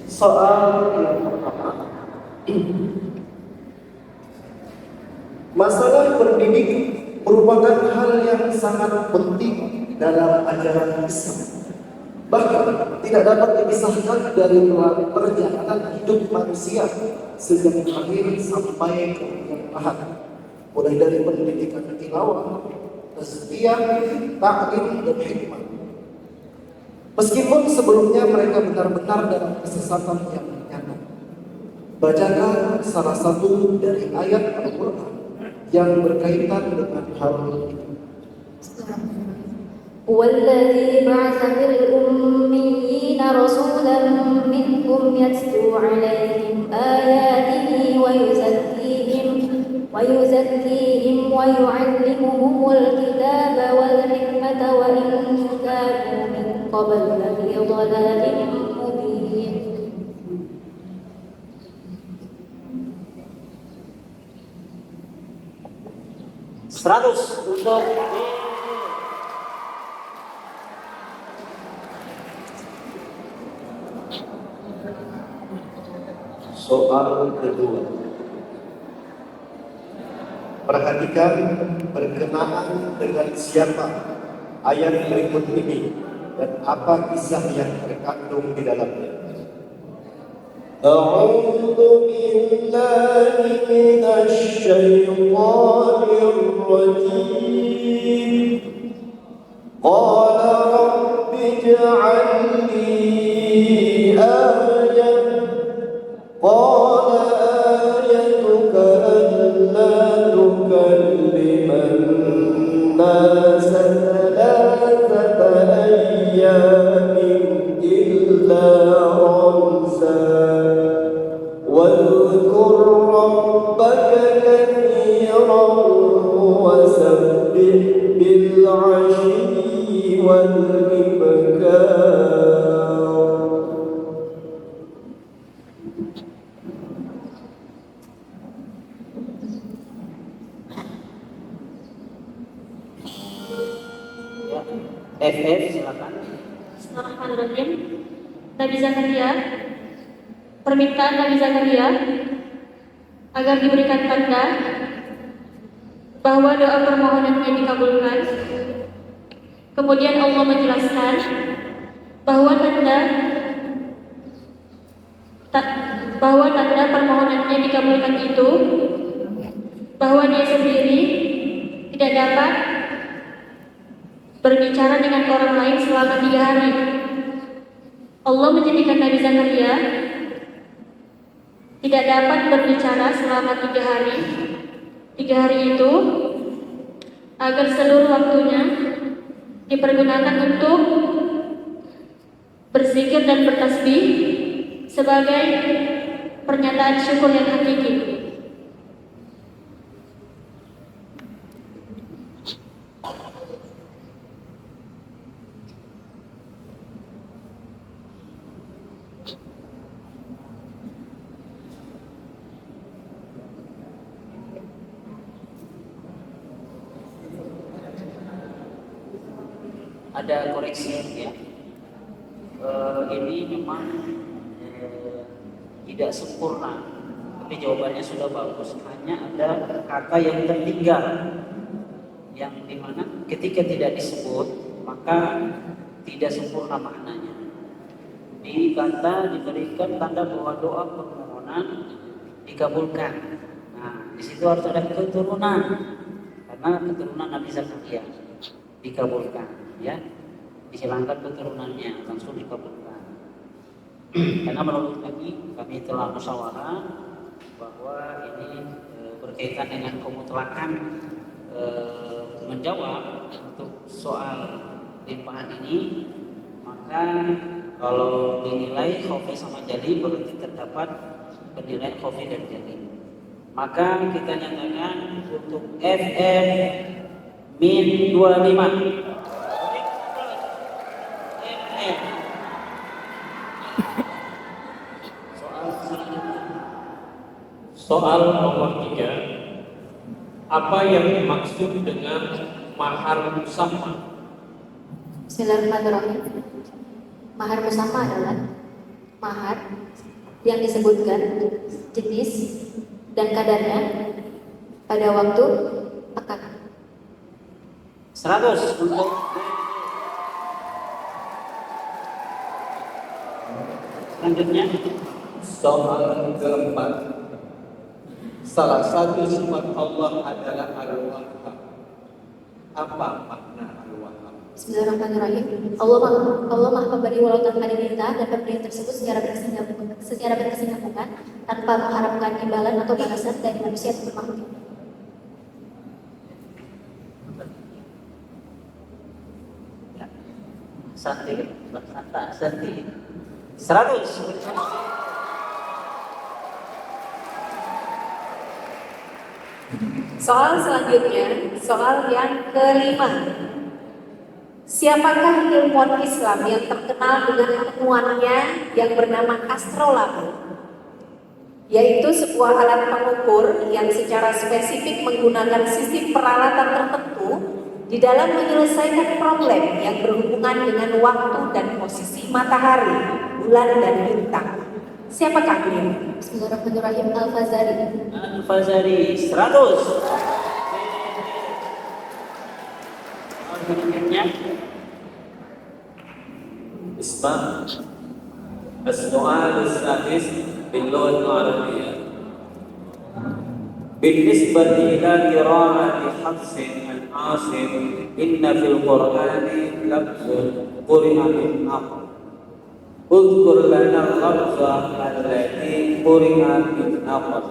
Soal yang pertama, masalah pendidik merupakan hal yang sangat penting dalam ajaran Islam. Bahkan tidak dapat dipisahkan dari perjalanan hidup manusia sejak lahir sampai kemudian lahir. Mulai dari pendidikan tilawah, tasbiyah, ta'lim dan hikmah. Meskipun sebelumnya mereka benar-benar dalam kesesatan yang nyata. Bacakan salah satu dari ayat Al-Quran yang berkaitan dengan hal itu. والذي بعث في الأميين رسولا منهم يتلو عليهم آياته ويزكيهم ويعلمهم الكتاب والحكمة وإن كانوا من قبل لفي ضلال مبين. Untuk soal kedua. Perhatikan berkenaan dengan siapa ayat berikut ini dan apa kisah yang terkandung di dalamnya. A'udzu billahi minasy syaithanir rajim. Qala rabbi ij'al li ayatan. Qala ayatuka alla tukalliman nasa thalathata ayyamin illa ramza wadhkur rabbaka kathiran wasabbih bil 'ashyi wal ibkar. FF silakan. Bismillahirrahmanirrahim. Nabi Zakaria, permintaan Nabi Zakaria agar diberikan tanda bahwa doa permohonannya dikabulkan. Kemudian Allah menjelaskan bahwa tanda permohonannya dikabulkan itu bahwa dia sendiri tidak dapat berbicara dengan orang lain selama 3 hari. Allah menjadikan Nabi Zakaria tidak dapat berbicara selama 3 hari. 3 hari itu agar seluruh waktunya dipergunakan untuk berzikir dan bertasbih sebagai pernyataan syukur yang hakiki. Ada koreksi ya. Ini memang tidak sempurna, tapi jawabannya sudah bagus. Hanya ada kata yang tertinggal, yang dimana ketika tidak disebut maka tidak sempurna maknanya. Di kata diberikan tanda bahwa doa permohonan dikabulkan. Nah, di situ harus ada keturunan, karena keturunan Nabi Zakaria dikabulkan. Ya, dihilangkan keturunannya, langsung dikabulkan. Karena menurut kami telah musyawarah bahwa ini berkaitan dengan kemutlakan menjawab untuk soal limpahan ini, maka kalau dinilai khofi sama jadi berarti terdapat penilaian khofi dan jadi. Maka kita nyatakan untuk FF min 25. Soal nomor 3, apa yang dimaksud dengan mahar musamma? Bismillahirrahmanirrahim. Mahar musamma adalah mahar yang disebutkan jenis dan kadarnya pada waktu akad. 100 untuk selanjutnya. Soal keempat, salah satu sifat Allah adalah Al-Wahhab. Apa makna Al-Wahhab? Bismillahirrahmanirrahim. Allah Maha Pemberi walau tanpa diminta, dan pemberian tersebut secara berkesinambungan tanpa mengharapkan imbalan atau balasan dari manusia atau makhluk. Santi, Santa, Santi. 100. Soal selanjutnya, soal yang kelima. Siapakah ilmuwan Islam yang terkenal dengan temuannya yang bernama astrolabe? Yaitu sebuah alat pengukur yang secara spesifik menggunakan sistem peralatan tertentu di dalam menyelesaikan problem yang berhubungan dengan waktu dan posisi matahari, bulan, dan bintang. Siapakah beliau? Bismillahirrahmanirrahim. Al-Fazari. Al-Fazari 100. Selanjutnya. اسمع السؤال السادس باللغة العربية بالنسبة إلى قراءة حفص عن عاصم إن في القرآن لفظ قرئ بالنقل اذكر لنا اللفظ الذي قرئ بالنقل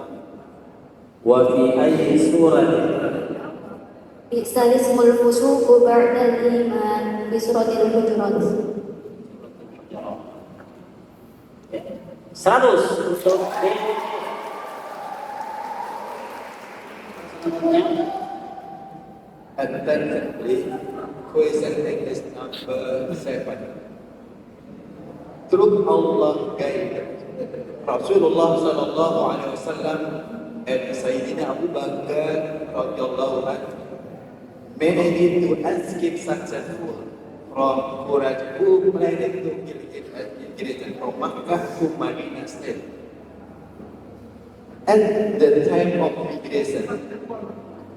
وفي أي سورة Isalismul fusuqu ba'dal iman di suratil Hujurat. 100 untuk Attentively, question English number 7. Through Allah guided Rasulullah sallallahu alaihi wasallam and Sayyidina Abu Bakar radhiyallahu anhu managed to escape successful from Quraysh, who planned to kill him from Makkah to Madinah state. At the time of migration,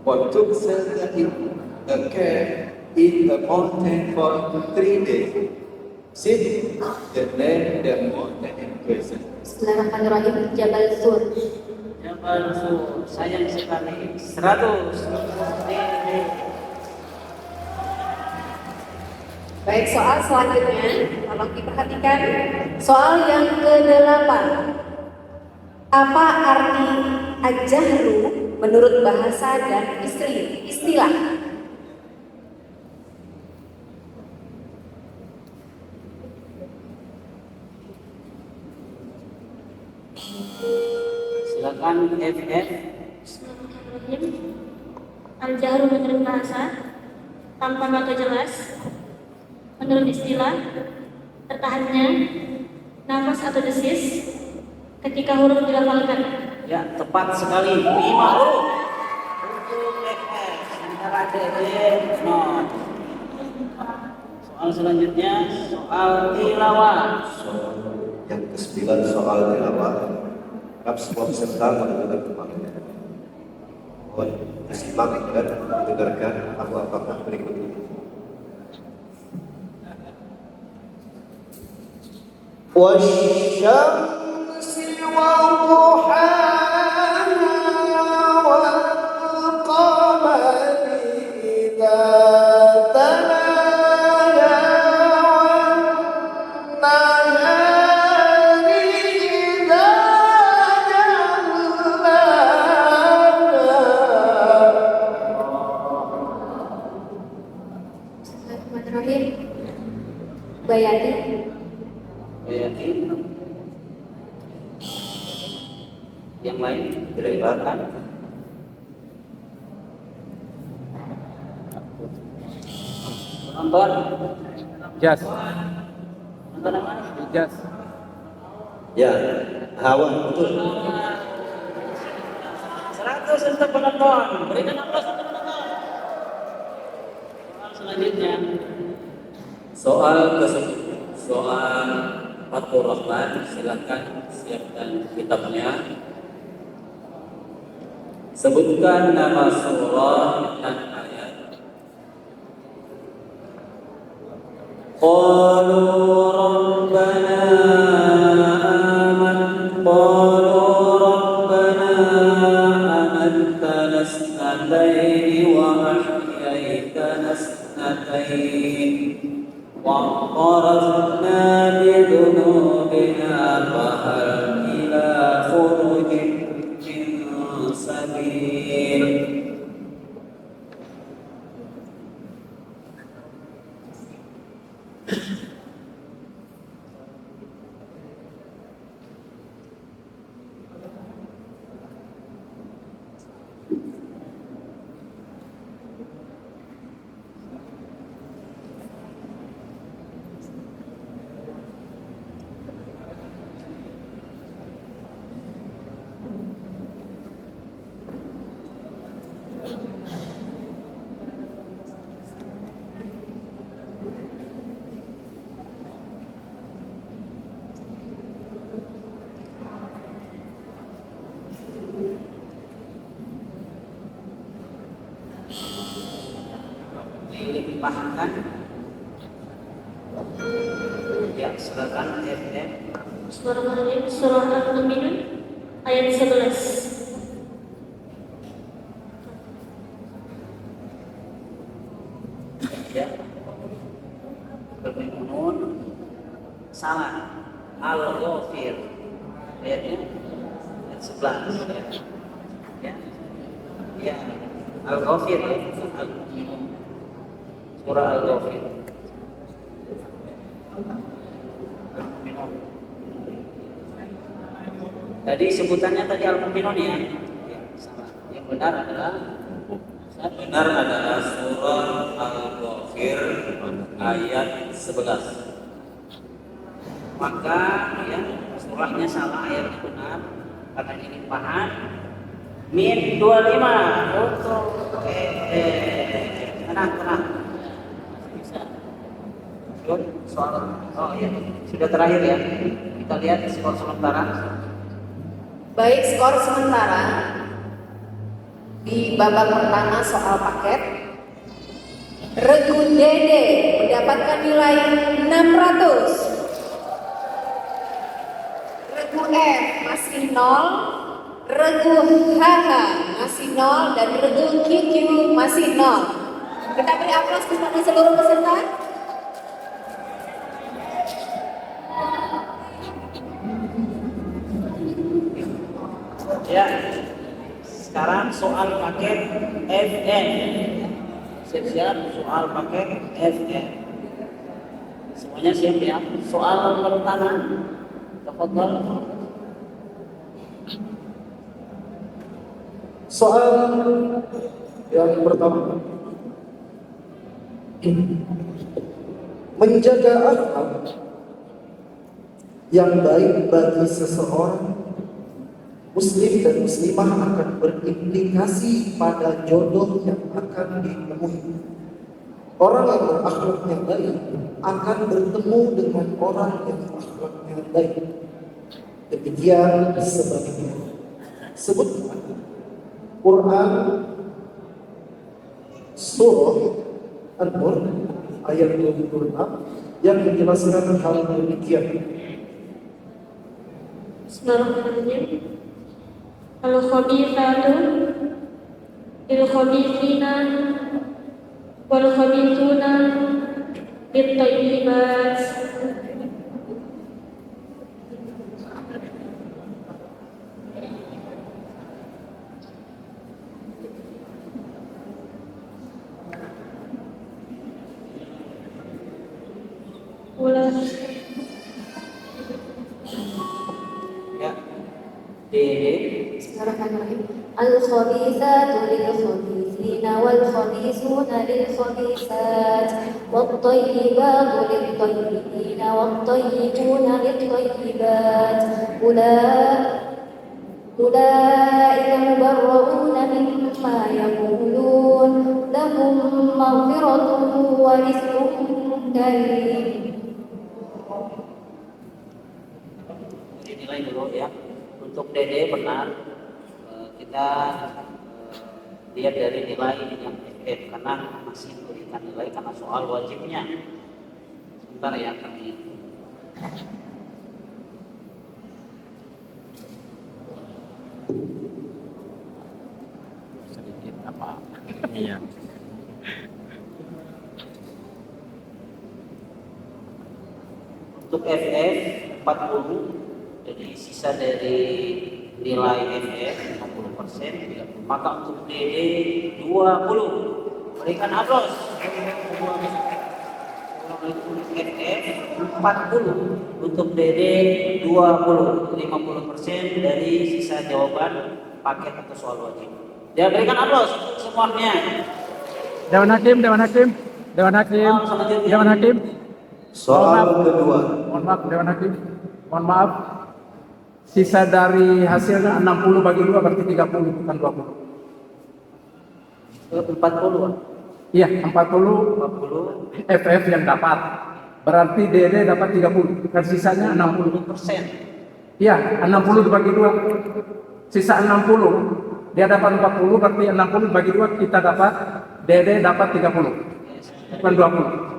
what took shelter in a cave in the mountain for 3 days. Since the land the mountain in question. Bismillahirrahmanirrahim. Jabal Sur. Jabal Sur, sayang sekali. 100. Baik, soal selanjutnya, tolong diperhatikan. Soal yang ke-8. Apa arti al-jahru menurut bahasa dan istilah? Silakan FF. Bismillahirrahmanirrahim. Al-jahru menurut bahasa tanpa kata jelas. Menurut istilah, tertahannya nafas atau desis ketika huruf dilafalkan. Ya, tepat sekali. 5 huruf. Untuk FF. Sementara DD not. Soal selanjutnya, soal tilawah. Yang ke-9 soal tilawah. Harap semua peserta menggunakan kepalanya. Mohon disimak dan mendengarkan apa-apa berikut ini. والشمس وضحاها والقمر إذا تلاها والنهار إذا جلاها. Bismillahirrahmanirrahim. Bayati. Yang lain dilebarkan. Penonton. Jas, Penonton yang mana? jas. Ya, Hawa betul. 100 untuk penonton. Berikan aplaus untuk penonton. Soal selanjutnya. Soal ke-10 soal Fathur Rahman, silakan siapkan kitabnya. Sebutkan nama surah dan ayat. Qalu rabbana amantana sanataini wa ahyaytana sanataini وَاعْتَرَفْنَا بِذُنُوبِنَا فَهَلْ إِلَى خُرُجٍ مِّن سَبِيلٍ. Dilimpahkan ya, silakan FM. Bismillahirrahmanirrahim. Surah Al-Mu'minun ayat 11. Ya, Al-Mu'minun salah. Al-Ghafir ayatnya ayat 11 ya. Ya, Al-Ghafir ya, Al-Mu'minun. Surah Al-Ghafir. Tadi sebutannya tadi Al-Mu'minun ya. Ya, salah. Yang benar adalah surah Al-Ghafir ayat 11. Maka ya surahnya salah, ayatnya benar karena ini limpahan. Min 25 untuk tenang. Bisa. Good. Soal ya sudah terakhir ya. Kita lihat skor sementara. Baik, skor sementara di babak pertama soal paket. Regu Dede mendapatkan nilai 600. Regu F masih 0, Regu HH masih 0, dan Regu QQ masih 0. Kita beri aplaus kepada seluruh peserta. Ya, sekarang soal paket FN. Siap-siap soal paket FN. Semuanya siap ya. Soal pertama, tafadhol. Soal yang pertama, menjaga akhlak yang baik bagi seseorang muslim dan muslimah akan berimplikasi pada jodoh yang akan ditemui. Orang yang berakhlaknya baik akan bertemu dengan orang yang akhlaknya baik. Demikian sebaliknya. Sebutkan Quran surah An-Nur ayat 26 yang menjelaskan hal demikian. Bismillahirrahmanirrahim. Al-khabithatu lil-khabithina wal-khabithuna lit-thayyibat. Ya. Dede. Bismillahirrahmanirrahim. Al-khabithatu lil-khabithina wal-khabithuna lil-khabithat wat-tayyibatu lit-tayyibina wat-tayyibuna lit-tayyibat. Ulaika mubarra'una mimma yaqulun lahum maghfiratun wa rizqun karim. itu ya. Untuk DD benar, kita lihat dari nilai yang FF karena masih diberikan nilai karena soal wajibnya. Sebentar ya kami. Sedikit apa? Iya. Untuk FF 40, jadi sisa dari nilai FF 50%, maka untuk DD 20. Berikan aplaus. Untuk FF 40, untuk DD 20, 50% dari sisa jawaban paket atau soal wajib. Ya, berikan aplaus untuk semuanya. Dewan Hakim, Dewan Hakim, Dewan Hakim, Dewan Hakim. Soal kedua. Mohon maaf, Dewan Hakim. Mohon maaf. Sisa dari hasilnya 60 bagi 2 berarti 30 bukan 20. 40. Iya, 40 FF yang dapat. Berarti DD dapat 30. Dan sisanya 60. Iya, 60 dibagi 2. Sisa 60. Dia dapat 40 berarti 60 bagi 2 kita dapat DD dapat 30. Bukan 20.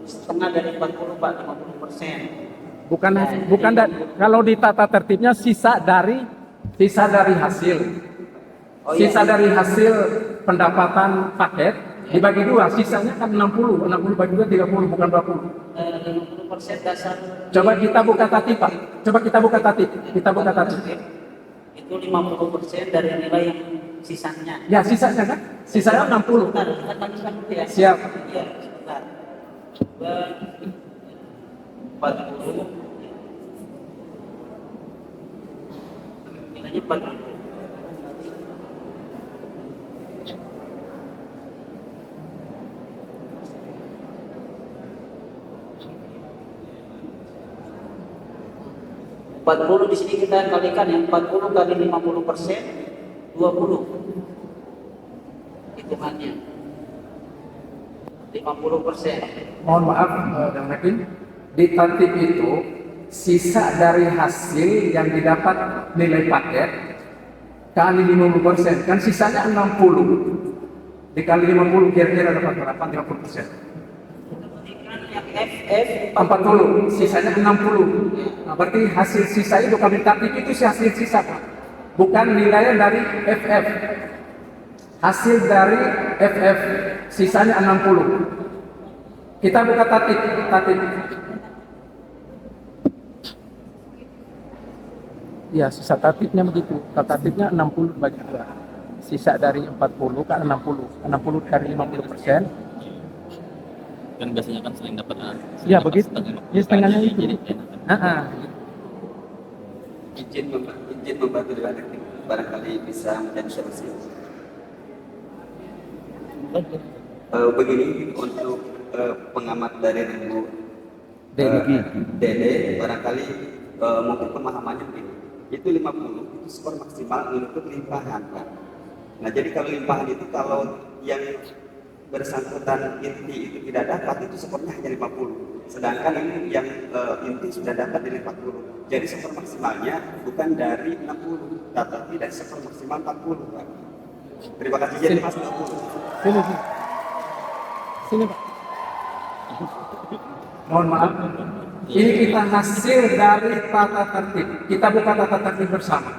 Setengah dari 40 Pak, 50%. Bukan kalau di tata tertibnya sisa dari hasil. Sisa dari hasil pendapatan paket dibagi 2, sisanya kan 60 bagi 2 30 bukan 20. 50% dasar. Coba kita buka tatib, Pak. Coba kita buka tatib. Kita buka tatib. Itu 50% dari nilai yang sisanya. Ya, sisanya kan? Sisanya 60. Bentar, kita tanyakan dulu ya. Siap. Ya, sebentar. 40. Nilainya 40. Di sini kita kalikan yang 40 kali 50%, 20 hitungannya 50%. Mohon maaf, Bang Hakim. Di tatib itu sisa dari hasil yang didapat nilai paket kali 50%, kan sisanya 60 dikali 50 kira-kira dapat berapa? 50%. Yang FF 40, sisanya 60. Nah, berarti hasil sisa itu kami tatib itu hasil sisa, Pak. Bukan nilai dari FF. Hasil dari FF sisanya 60. Kita buka tatib. Ya, sisa tatibnya begitu. Tatibnya 60 bagi 2. Sisa dari 40 kan 60. 60 dari 50%. Kan biasanya kan sering dapat Ya, begitu. Ya, setengahnya itu. Izin membantu dengan barangkali bisa menjadi solusi. Begini untuk pengamat dari Ibu Dede barangkali mungkin pemahamannya begini. Itu 50 itu skor maksimal untuk limpahan, Pak. Nah, jadi kalau limpahan itu kalau yang bersangkutan inti itu tidak dapat itu skornya hanya 50. Sedangkan ini yang inti sudah dapat dari 40. Jadi skor maksimalnya bukan dari 60, tetapi dari skor maksimal 40, Pak. Terima kasih. Jadi Mas 20. Sini, Pak. Mohon maaf. Ini kita hasil dari tata tertib. Kita buka tata tertib bersama.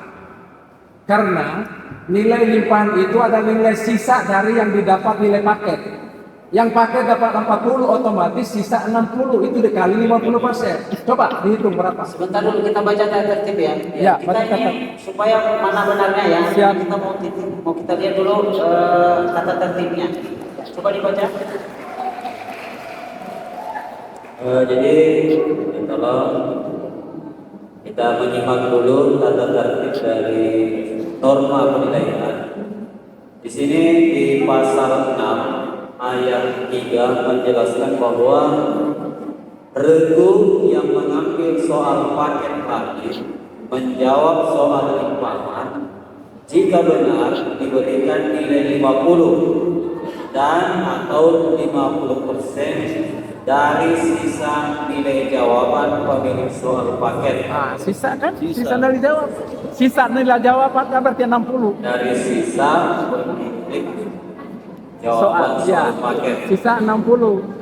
Karena nilai limpahan itu adalah nilai sisa dari yang didapat nilai paket. Yang paket dapat 40, otomatis sisa 60 itu dikali 50%. Coba dihitung berapa? Sebentar dulu kita baca tata tertib ya. Ya, Kita baca ini supaya mana benarnya ya. Siap. Kita mau kita lihat dulu tata tertibnya. Coba dibaca. Jadi tolong kita menyimak dulu tata tertib dari norma penilaian. Di sini di pasal 6 ayat 3 menjelaskan bahwa regu yang mengambil soal paket lagi menjawab soal limpahan jika benar diberikan nilai 50 dan atau 50% dari sisa nilai jawaban pemilik soal paket. Sisa kan? Sisa dari jawab. Sisa nilai jawaban kan berarti 60. Dari sisa pemilik jawaban soal paket. Sisa 60.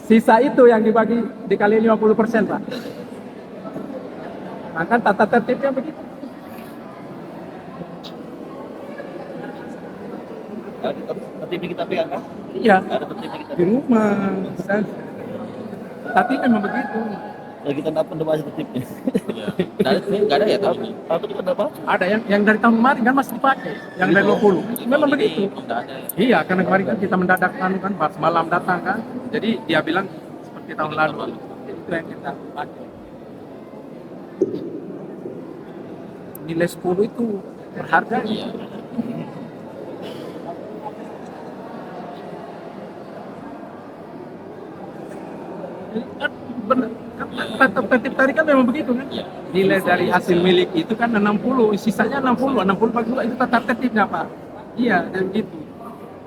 Sisa itu yang dibagi dikali 50%, Pak. Maka tata tertibnya begitu. Tertibnya kita pegang kan? Iya. Ada tertibnya kita Di rumah. Tapi memang begitu. Kalau kita dapat udah bahas tertibnya. Nggak ada ya tahun ini? Tahun itu kita dapat? Ada yang dari tahun kemarin kan masih dipakai, yang dari 20. Memang begitu. Iya, karena kemarin kan kita mendadak kan pas malam datang kan. Jadi dia bilang seperti tahun lalu. Jadi itu yang kita pakai. Nilai 10 itu berharga. Iya. Kan benar. Tertib tadi kan memang begitu kan? Nilai dari hasil milik itu kan 60, sisanya 60 bagi 2 itu tata tertibnya, Pak. Iya, dan gitu.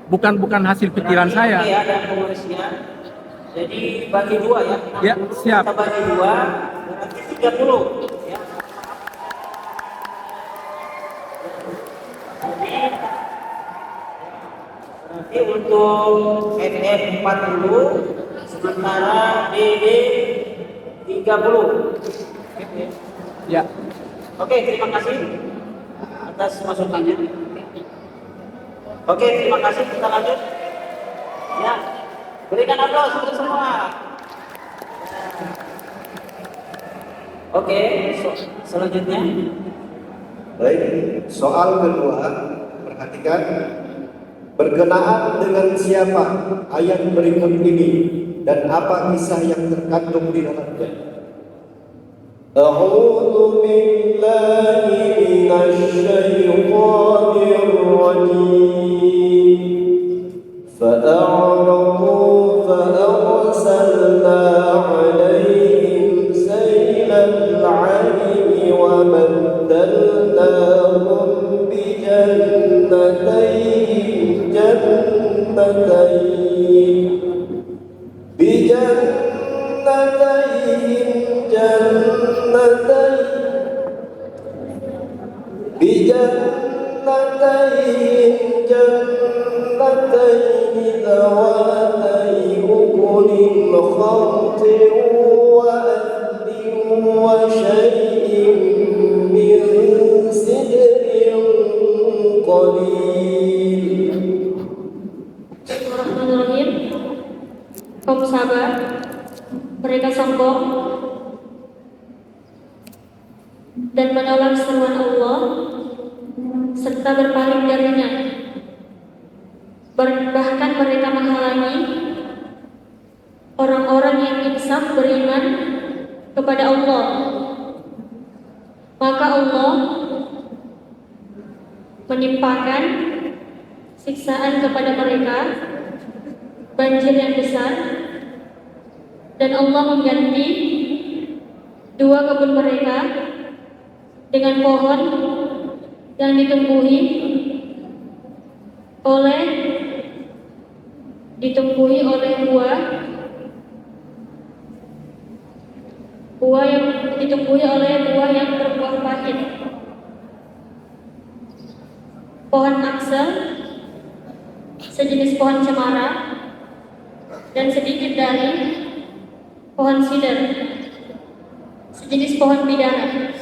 Bukan hasil pikiran saya. Oke, ada pengurusnya. Jadi bagi 2 ya. Ya, siap. Kita bagi 2 berarti 30 ya. Berarti untuk FF 40 sementara DD 30. Ya. Oke, terima kasih atas masukannya. Oke, terima kasih. Kita lanjut. Ya, berikan aplaus untuk semua. Oke, selanjutnya. Baik, soal kedua, perhatikan. Berkenaan dengan siapa ayat berikut ini dan apa kisah yang terkandung di dalamnya? A'udzu billahi minasyaitonir rajim. Fa'aradu fa'arsalna 'alaihim sailal 'arimi wa baddalnahum bi jannatayn جنتين ذواتي أكل خمط وأثل وشيء من سدر قليل. Bismillahirrahmanirrahim. Kaum sabar, mereka sombong dan menolak seruan Allah serta berpaling darinya. Bahkan mereka menghalangi orang-orang yang insaf beriman kepada Allah. Maka Allah menimpakan siksaan kepada mereka, banjir yang besar, dan Allah mengganti 2 kebun mereka dengan pohon yang ditumbuhi oleh buah yang berbuah pahit. Pohon aksel, sejenis pohon cemara, dan sedikit dari pohon sidar, sejenis pohon bidara.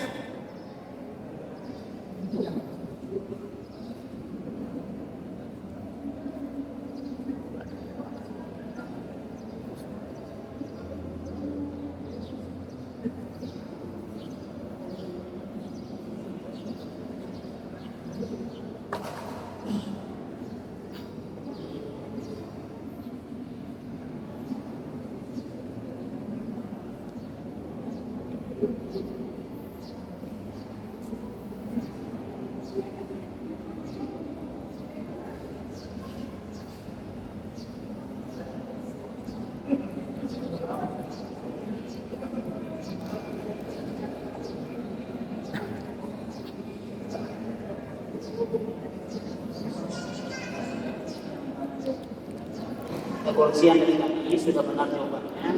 kepolisian dari kami sudah benar jawabannya.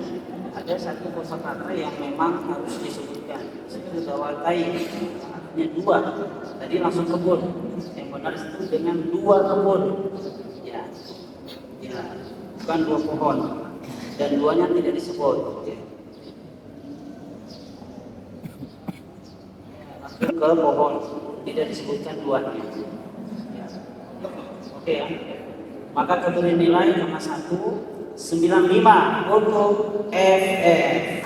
Ada satu kosakata yang memang harus disebutkan. Itu zawatai, artinya dua. Tadi langsung kebun. Yang benar itu dengan dua kebun. Ya, bukan dua pohon. Dan duanya tidak disebut. Ya. Langsung ke pohon, tidak disebutkan duanya. Oke ya. Maka keberi nilai nomor 195 untuk FF.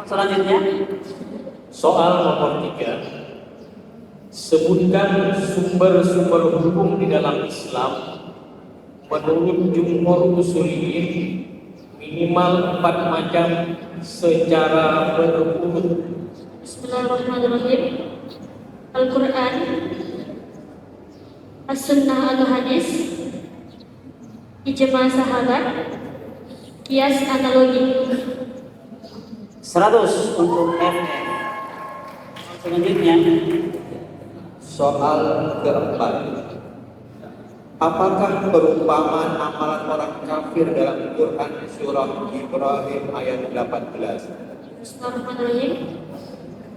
Selanjutnya Soal nomor 3. Sebutkan sumber-sumber hukum di dalam Islam menurut jumhur usuliyin minimal 4 macam secara berurut. Bismillahirrahmanirrahim. Al-Quran, As-Sunnah atau hadis, ijma sahabat, kias analogi. 100 untuk FF. Selanjutnya Soal keempat. Apakah perumpamaan amalan orang kafir dalam Quran surah Ibrahim ayat 18? Bismillahirrahmanirrahim.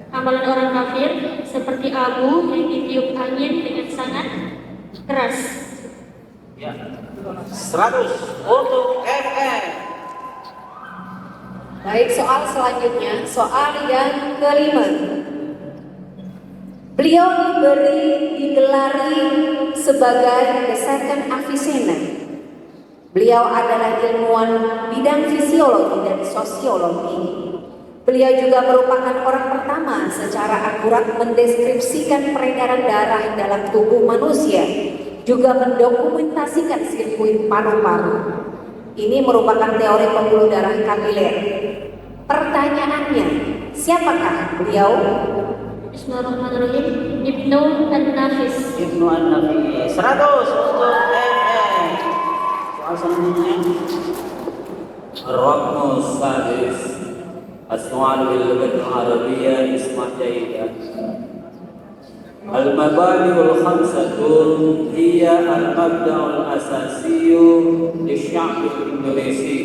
Amalan orang kafir seperti abu yang ditiup angin dengan sangat keras. ya 100 untuk FF. Baik, soal selanjutnya, soal yang kelima. Beliau digelari sebagai the second Avicenna. Beliau adalah ilmuwan bidang fisiologi dan sosiologi. Beliau juga merupakan orang pertama secara akurat mendeskripsikan peredaran darah dalam tubuh manusia, juga mendokumentasikan sirkuit paru-paru. Ini merupakan teori pembuluh darah kapiler. Pertanyaannya, siapakah beliau? Bismillahirrahmanirrahim. Ibnu An-Nafis. Ibnu An-Nafis 100 untuk FF. Soal selanjutnya الرقم السادس السؤال باللغة العربية اسمع جيدا. المبادئ الخمسة هي المبدأ الأساسي للشعب الإندونيسي.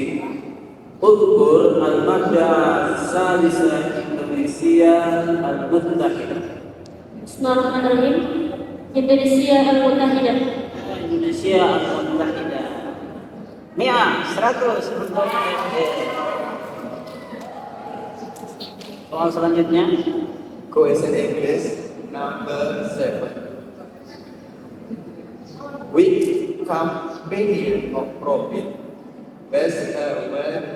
اذكر المبدأ السادس الإندونيسية المتحدة. Bismillahirrahmanirrahim. Indonesia Al-Muttahidah. Indonesia Al-Muttahidah. Mia 100 untuk FF. Soal selanjutnya Question English number 7. Which companion of profit best well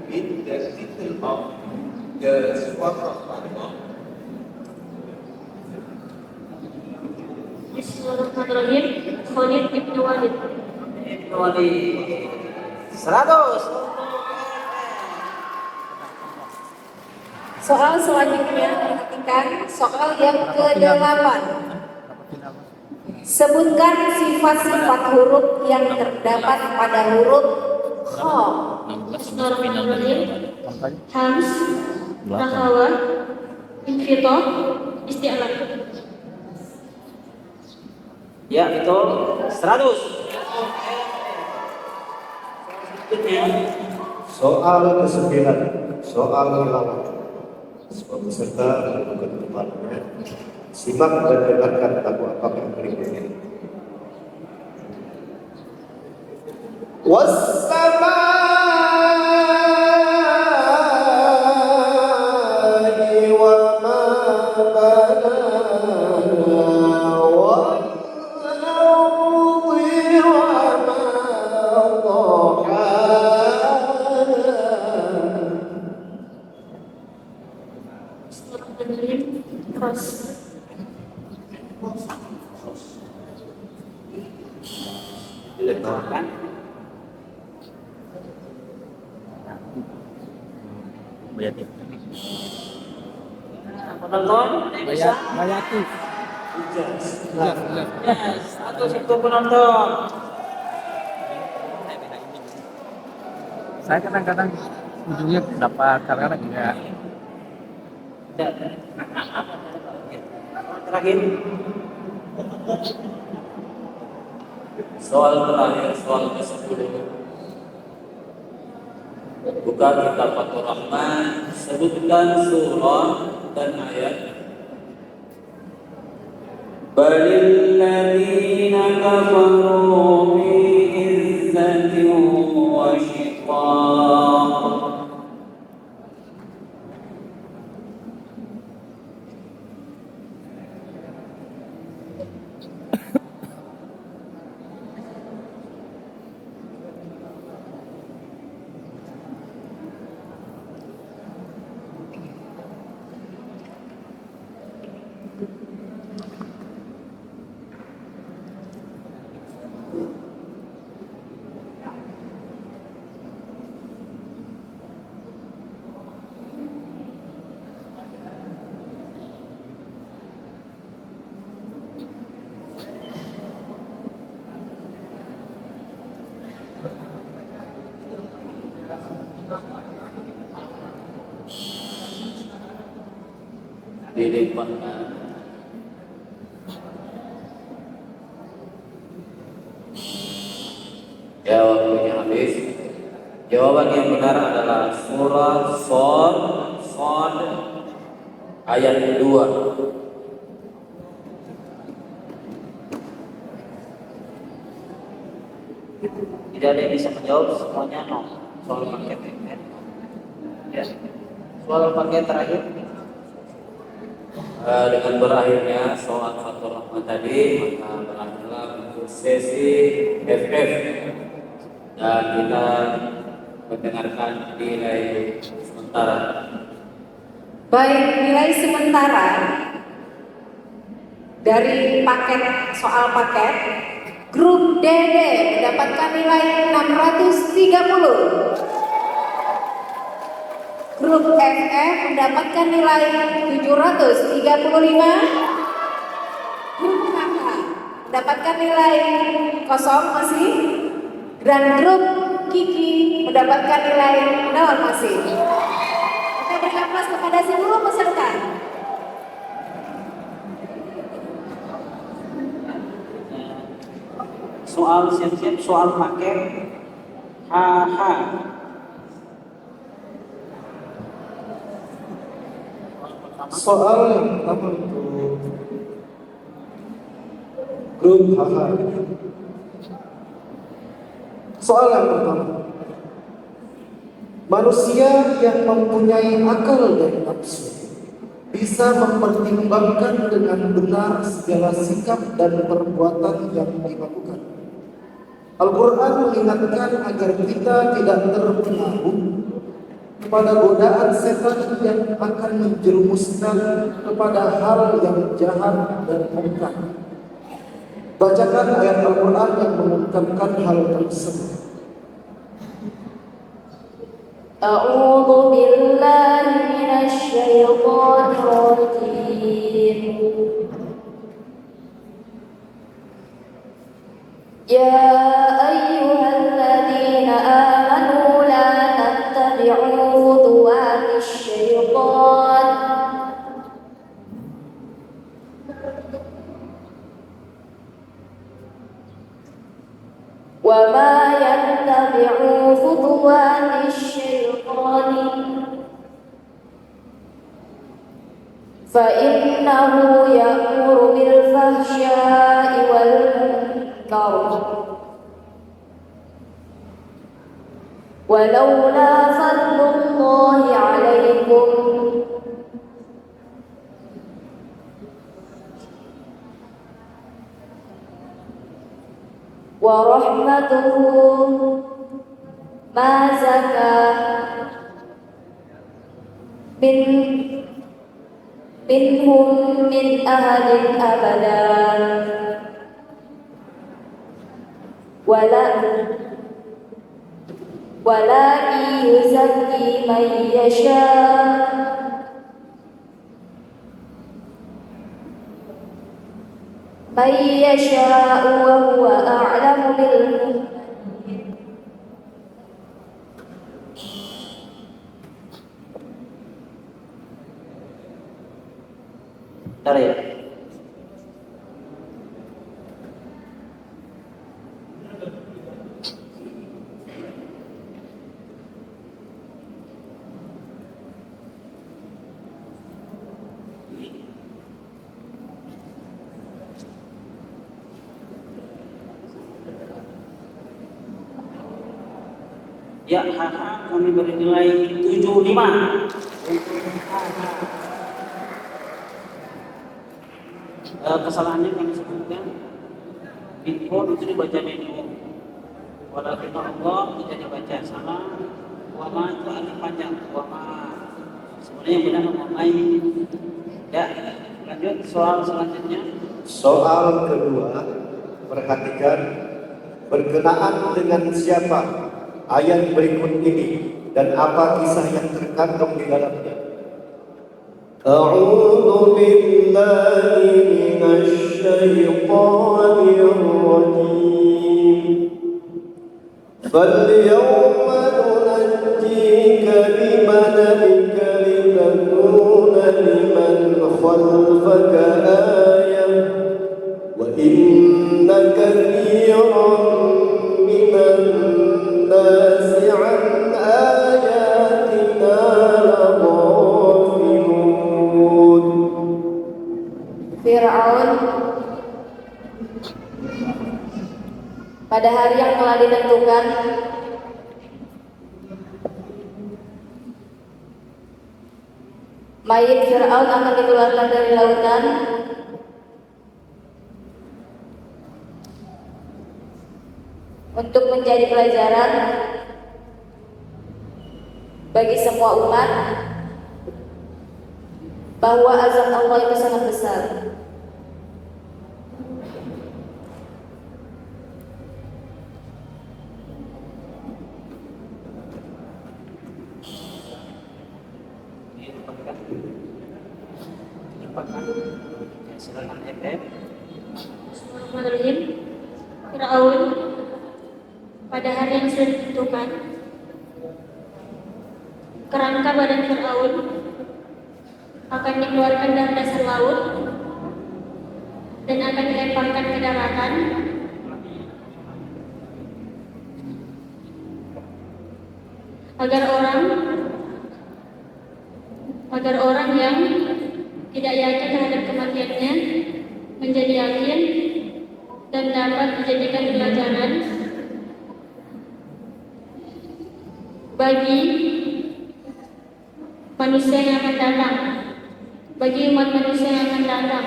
with the title of the Swara Fatma? Bismillahirrahmanirrahim. Khalid Ibn Walid. Ibnu Ali 100 untuk Soal selanjutnya, perhatikan soal yang ke-8. Sebutkan sifat-sifat huruf yang terdapat pada huruf kha. Bismillahirrahmanirrahim. Hams, Rahawa, Infitoh, Isti'alah. Ya, itu 100. Selanjutnya Soal ke-9, soal tilawah. Semua peserta melakukan kepalanya. Simak dan dengarkan lagu apakah berikutnya. Wassama'i wa ma banaha wal ardi wa ma Bismillahirrahmanirrahim. Ros. diletakkan Bayati. penonton bisa Bayati. satu penonton. Saya kadang-kadang ujungnya dapat, kadang-kadang enggak. Terakhir Soal terakhir, soal ke-10. Buka kitab Fathur Rahman, sebutkan surah dan ayat. Balil ladzina kafaru fi izzatin wa shiqaq. Dilimpahkan ya, waktunya habis. Jawaban yang benar adalah surah Shad ayat kedua. Tidak ada yang bisa menjawab, semuanya no. Soal paket ya. Soal paket terakhir. Dengan berakhirnya soal Fathur Rahman tadi, maka berakhirlah untuk sesi FF dan kita mendengarkan nilai sementara. Baik, nilai sementara dari soal paket, grup DD mendapatkan nilai 630. Grup FF mendapatkan nilai 735. Grup KK mendapatkan nilai kosong masih. Dan grup Kiki mendapatkan nilai 0 masih. Kita beri aplaus kepada seluruh peserta. Soal siap-siap, soal paket HH. Soal yang pertama untuk grup HH. Soal yang pertama, manusia yang mempunyai akal dan nafsu bisa mempertimbangkan dengan benar segala sikap dan perbuatan yang dilakukan. Al-Quran mengingatkan agar kita tidak terpengaruh kepada godaan setan yang akan menjerumuskan kepada hal yang jahat dan mungkar. Bacakan ayat Al-Quran yang mengungkapkan hal tersebut. A'udzu billahi minasy syaithanir rajim. Ya ayyuhalladzina amanu la tattabi'u khutuwatis syaitan. Wa ma yattabi'u khutuwatis syaitan fa innahu ya'muru bil fahsya'i wal munkar. Walaula fadlullahi 'alaikum wa rahmatuhu ma zaka minhum min ahadin abada walakin yuzakki man yasha wa huwa a'lamu bil muhtadin. Bentar ya. Ya, kami beri nilai 75. Kesalahannya kami sebutkan Bitcoin itu dibaca minum, walakin Allah tidak dibaca sama. Wama itu alif panjang, wama. Sebenarnya yang benar wamai. Ya, lanjut soal selanjutnya. Soal kedua, perhatikan berkenaan dengan siapa ayat berikut ini dan apa kisah yang terkandung di dalamnya. A'udzu billahi minasy syaithanir rajim. Falyawma nunajjika bibadanika litakuna liman khalfaka ayah wa inna katsiran minan nasi an ayatina laghafilun. Fir'aun pada hari yang telah ditentukan mayit Fir'aun akan dikeluarkan dari lautan untuk menjadi pelajaran bagi semua umat bahwa azab Allah itu sangat besar. Ya, silakan FF. Bismillahirrahmanirrahim. Fir'aun pada hari yang sudah ditentukan, kerangka badan Fir'aun akan dikeluarkan dari dasar laut dan akan dilemparkan ke daratan agar orang yang tidak yakin terhadap kematiannya menjadi yakin dan dapat dijadikan pelajaran bagi manusia yang akan datang, bagi umat manusia yang akan datang.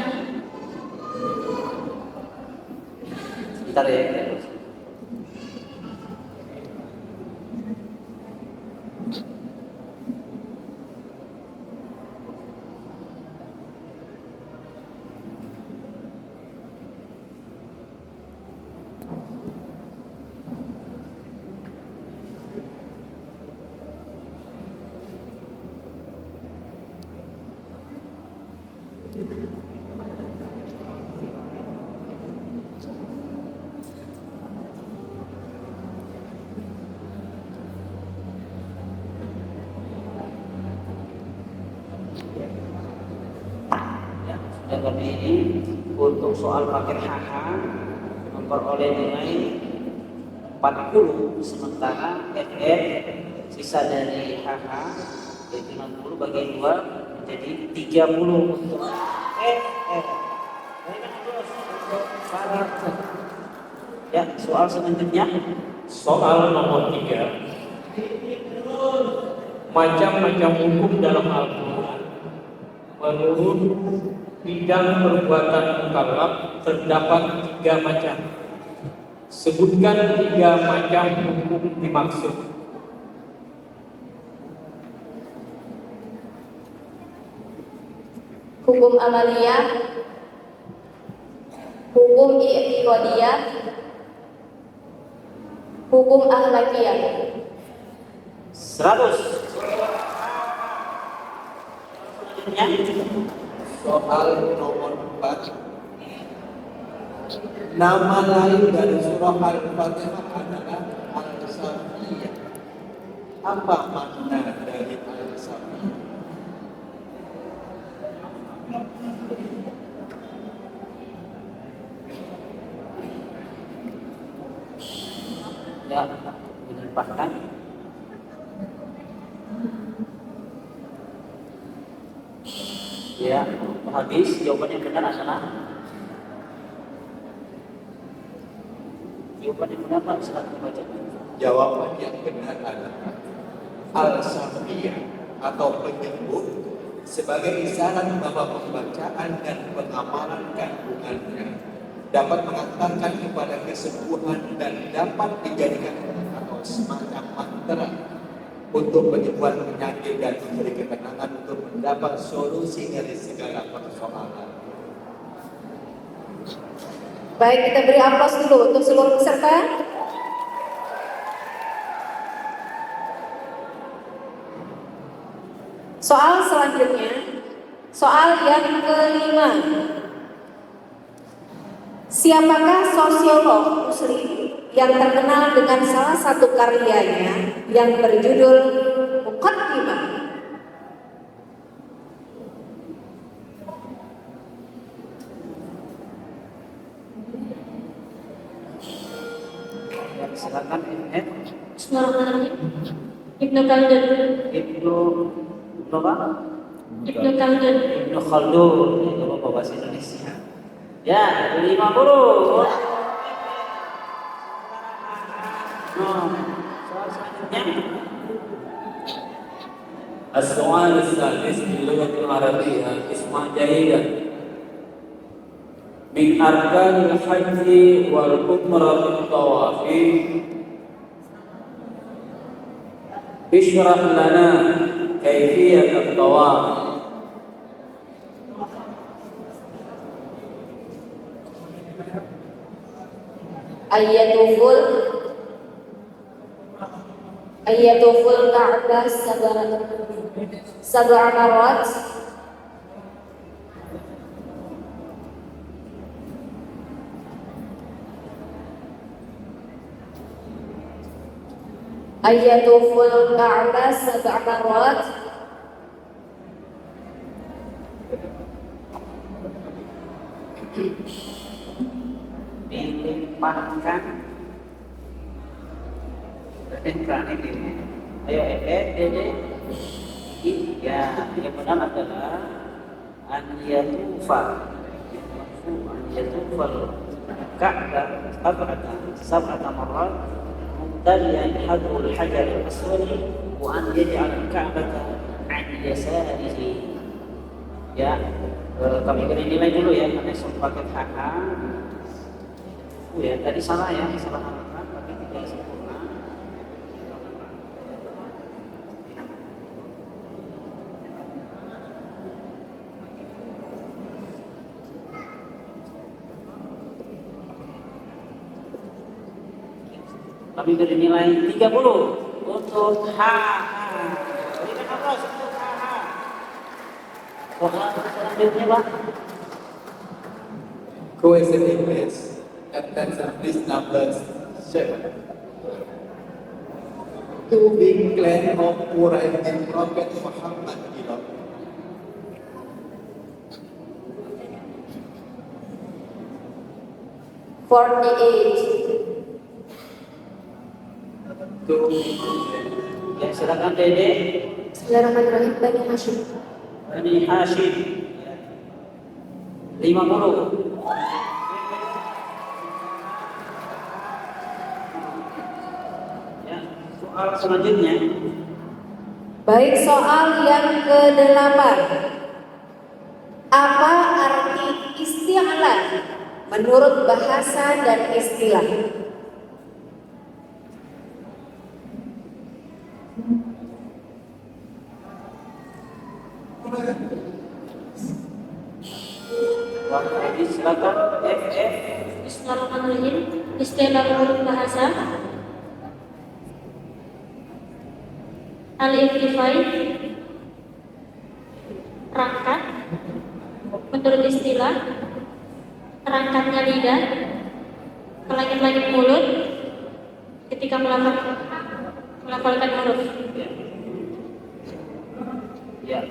Sebentar ya. Dan kali ini untuk soal paket HH memperoleh nilai 40, sementara FF sisa dari HH yaitu 60 bagi 2 menjadi 30 untuk FF. Ya, soal selanjutnya. Soal nomor 3. Macam-macam hukum dalam Al-Quran menurut bidang perbuatan mukallaf terdapat 3 macam. Sebutkan 3 macam hukum dimaksud. Hukum amaliyah, hukum i'tiqadiyah, hukum akhlakiyah. 100. Soal nomor 4. Nama lain dari surah Al-Fatihah adalah Al-Safiyah. Apa makna dari Al-Safiyah? Ya, dilimpahkan. Ya, habis jawaban yang benar adalah jawaban yang benar Pak, silakan baca. Jawaban yang benar adalah al-syafiyah atau penyebut sebagai isyarat bahwa pembacaan dan pengamalan kandungannya dapat mengantarkan kepada kesembuhan dan dapat dijadikan atau semacam mantra untuk penyembuhan penyakit dan memberi ketenangan untuk mendapat solusi dari segala persoalan. Baik, kita beri aplaus dulu untuk seluruh peserta. Soal selanjutnya, soal yang kelima. Siapakah sosiolog Muslim yang terkenal dengan salah satu karyanya yang berjudul Muqaddimah? Ya, silakan Ed. Bismillahirrahmanirrahim. Ibnu Khaldun. Ibnu apa? Ibnu Khaldun. Ibnu Khaldun. Itu Bapak bahasa Indonesia. Ya, 50. Soal selanjutnya. السؤال السادس في اللغة العربية اسمع جيدا. من أركان الحج والعمرة الطواف. اشرح لنا كيفية الطواف. Ayyatuful Ka'bah sab'a marrat. Ayyatuful Ka'bah sab'a marrat. Dilimpahkan ini. Ayo Dede. Ya, yang benar adalah an yatufa Ka'bah sab'ata marrat mubtaliyan hadrul hajar al-aswad wa an yaj'al al-Ka'bata an yasarihi. Ya, kami beri nilai dulu ya karena sempat pakai HH. Ya, tadi salah ya, salah harapan tapi tidak sempurna. Kami beri nilai 30 untuk HH. Berikan aplaus untuk HH. Soal selanjutnya, Pak. Question English, attention please, number 7. Two big clan of Quraysh and Prophet Muhammad belong. Ya, silakan Dede. Bismillahirrahmanirrahim. Bani Hashim. Bani Hashim. 50. Ya, soal selanjutnya. Baik, soal yang ke-8. Apa arti isti'lan menurut bahasa dan istilah? Jadi silakan FF. Bismillahirrahmanirrahim. Istilah menurut bahasa al-irtifai, rangkat. Menurut istilah, rangkatnya lidah ke langit-langit mulut ketika melafalkan huruf. Ya,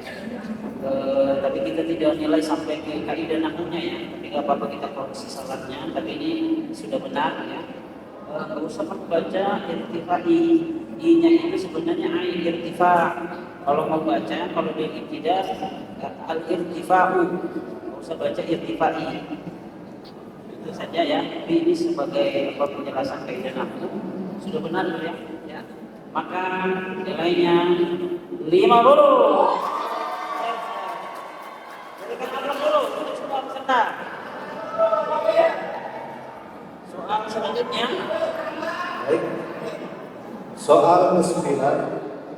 tapi kita tidak nilai sampai ke kaidah nahwunya ya. Tapi nggak apa-apa kita koreksi salahnya. Tapi ini sudah benar ya. Nggak usah membaca irtifai. I-nya itu sebenarnya ai irtifa. Kalau mau baca, kalau dia tidak al irtifau, nggak usah baca irtifai. Itu saja ya. Tapi ini sebagai penjelasan kaidah nahwu Sudah benar ya? Ya. Maka nilainya 50. Berikan aplaus dulu untuk semua peserta. Soal selanjutnya. Baik. Soal ke-9,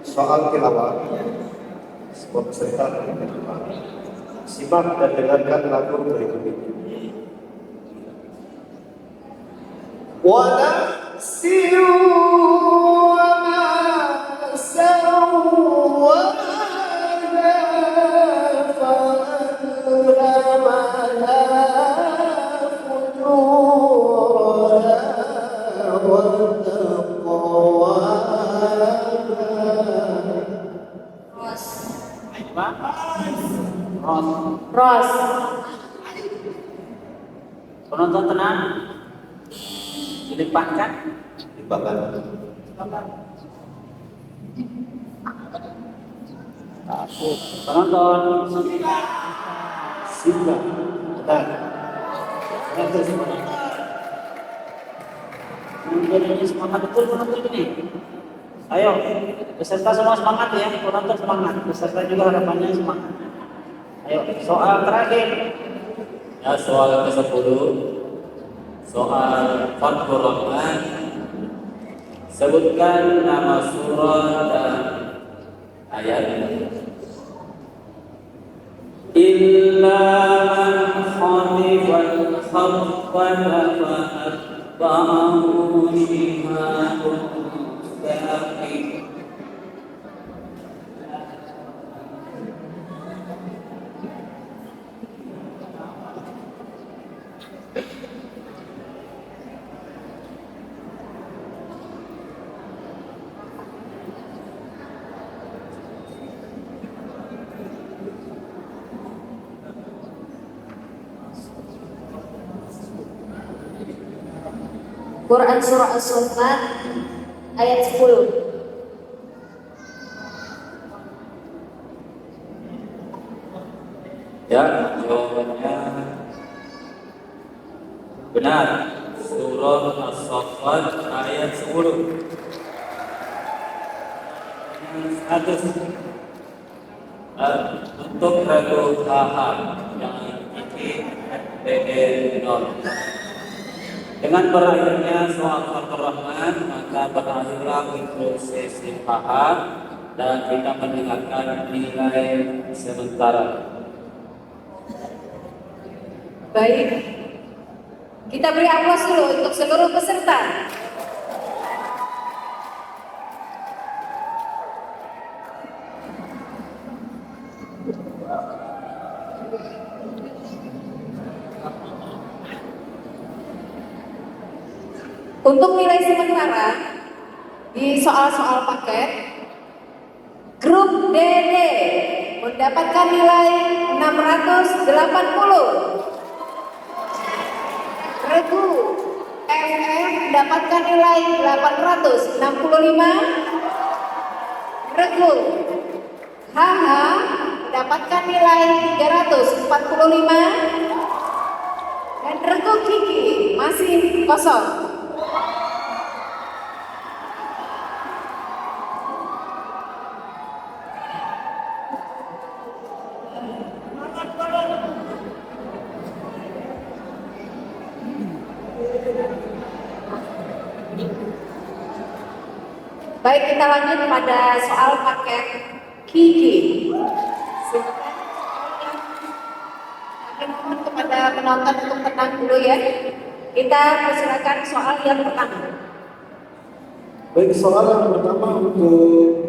soal tilawah. Semua peserta simak dan dengarkan lagu berikut ini. ونفس وما سواها فألهمها فجورها وتقواها. Ros. Penonton tenang. Dilimpahkan. Penonton. Simak. Jadi semangat betul penonton ini. Ayo, peserta semua semangat ya, penonton semangat, peserta juga harapannya semangat. Ayo, soal terakhir. Ya, soal ke-10. Soal Fathur Rahman. Sebutkan nama surah dan ayat. Illa man khalifal khafwata fa'atba'ahu shihabun thaqib. Quran Surah As-Saffat ayat 10. Ya, jawabannya benar. Surah As-Saffat ayat 10. Untuk regu tahap yang ini dengan berakhirnya soal Fathur Rahman, maka berakhirlah untuk sesi paham dan kita mendengarkan nilai sementara. Baik, kita beri aplaus dulu untuk seluruh peserta. Untuk nilai sementara di soal-soal paket, grup DD mendapatkan nilai 680. Regu FF mendapatkan nilai 865. Regu HH mendapatkan nilai 345. Dan regu Kiki masih kosong. Baik, kita lanjut pada soal paket Kiki. Kami mohon kepada penonton untuk tenang dulu ya. Kita persilakan soal yang pertama. Baik, soal yang pertama untuk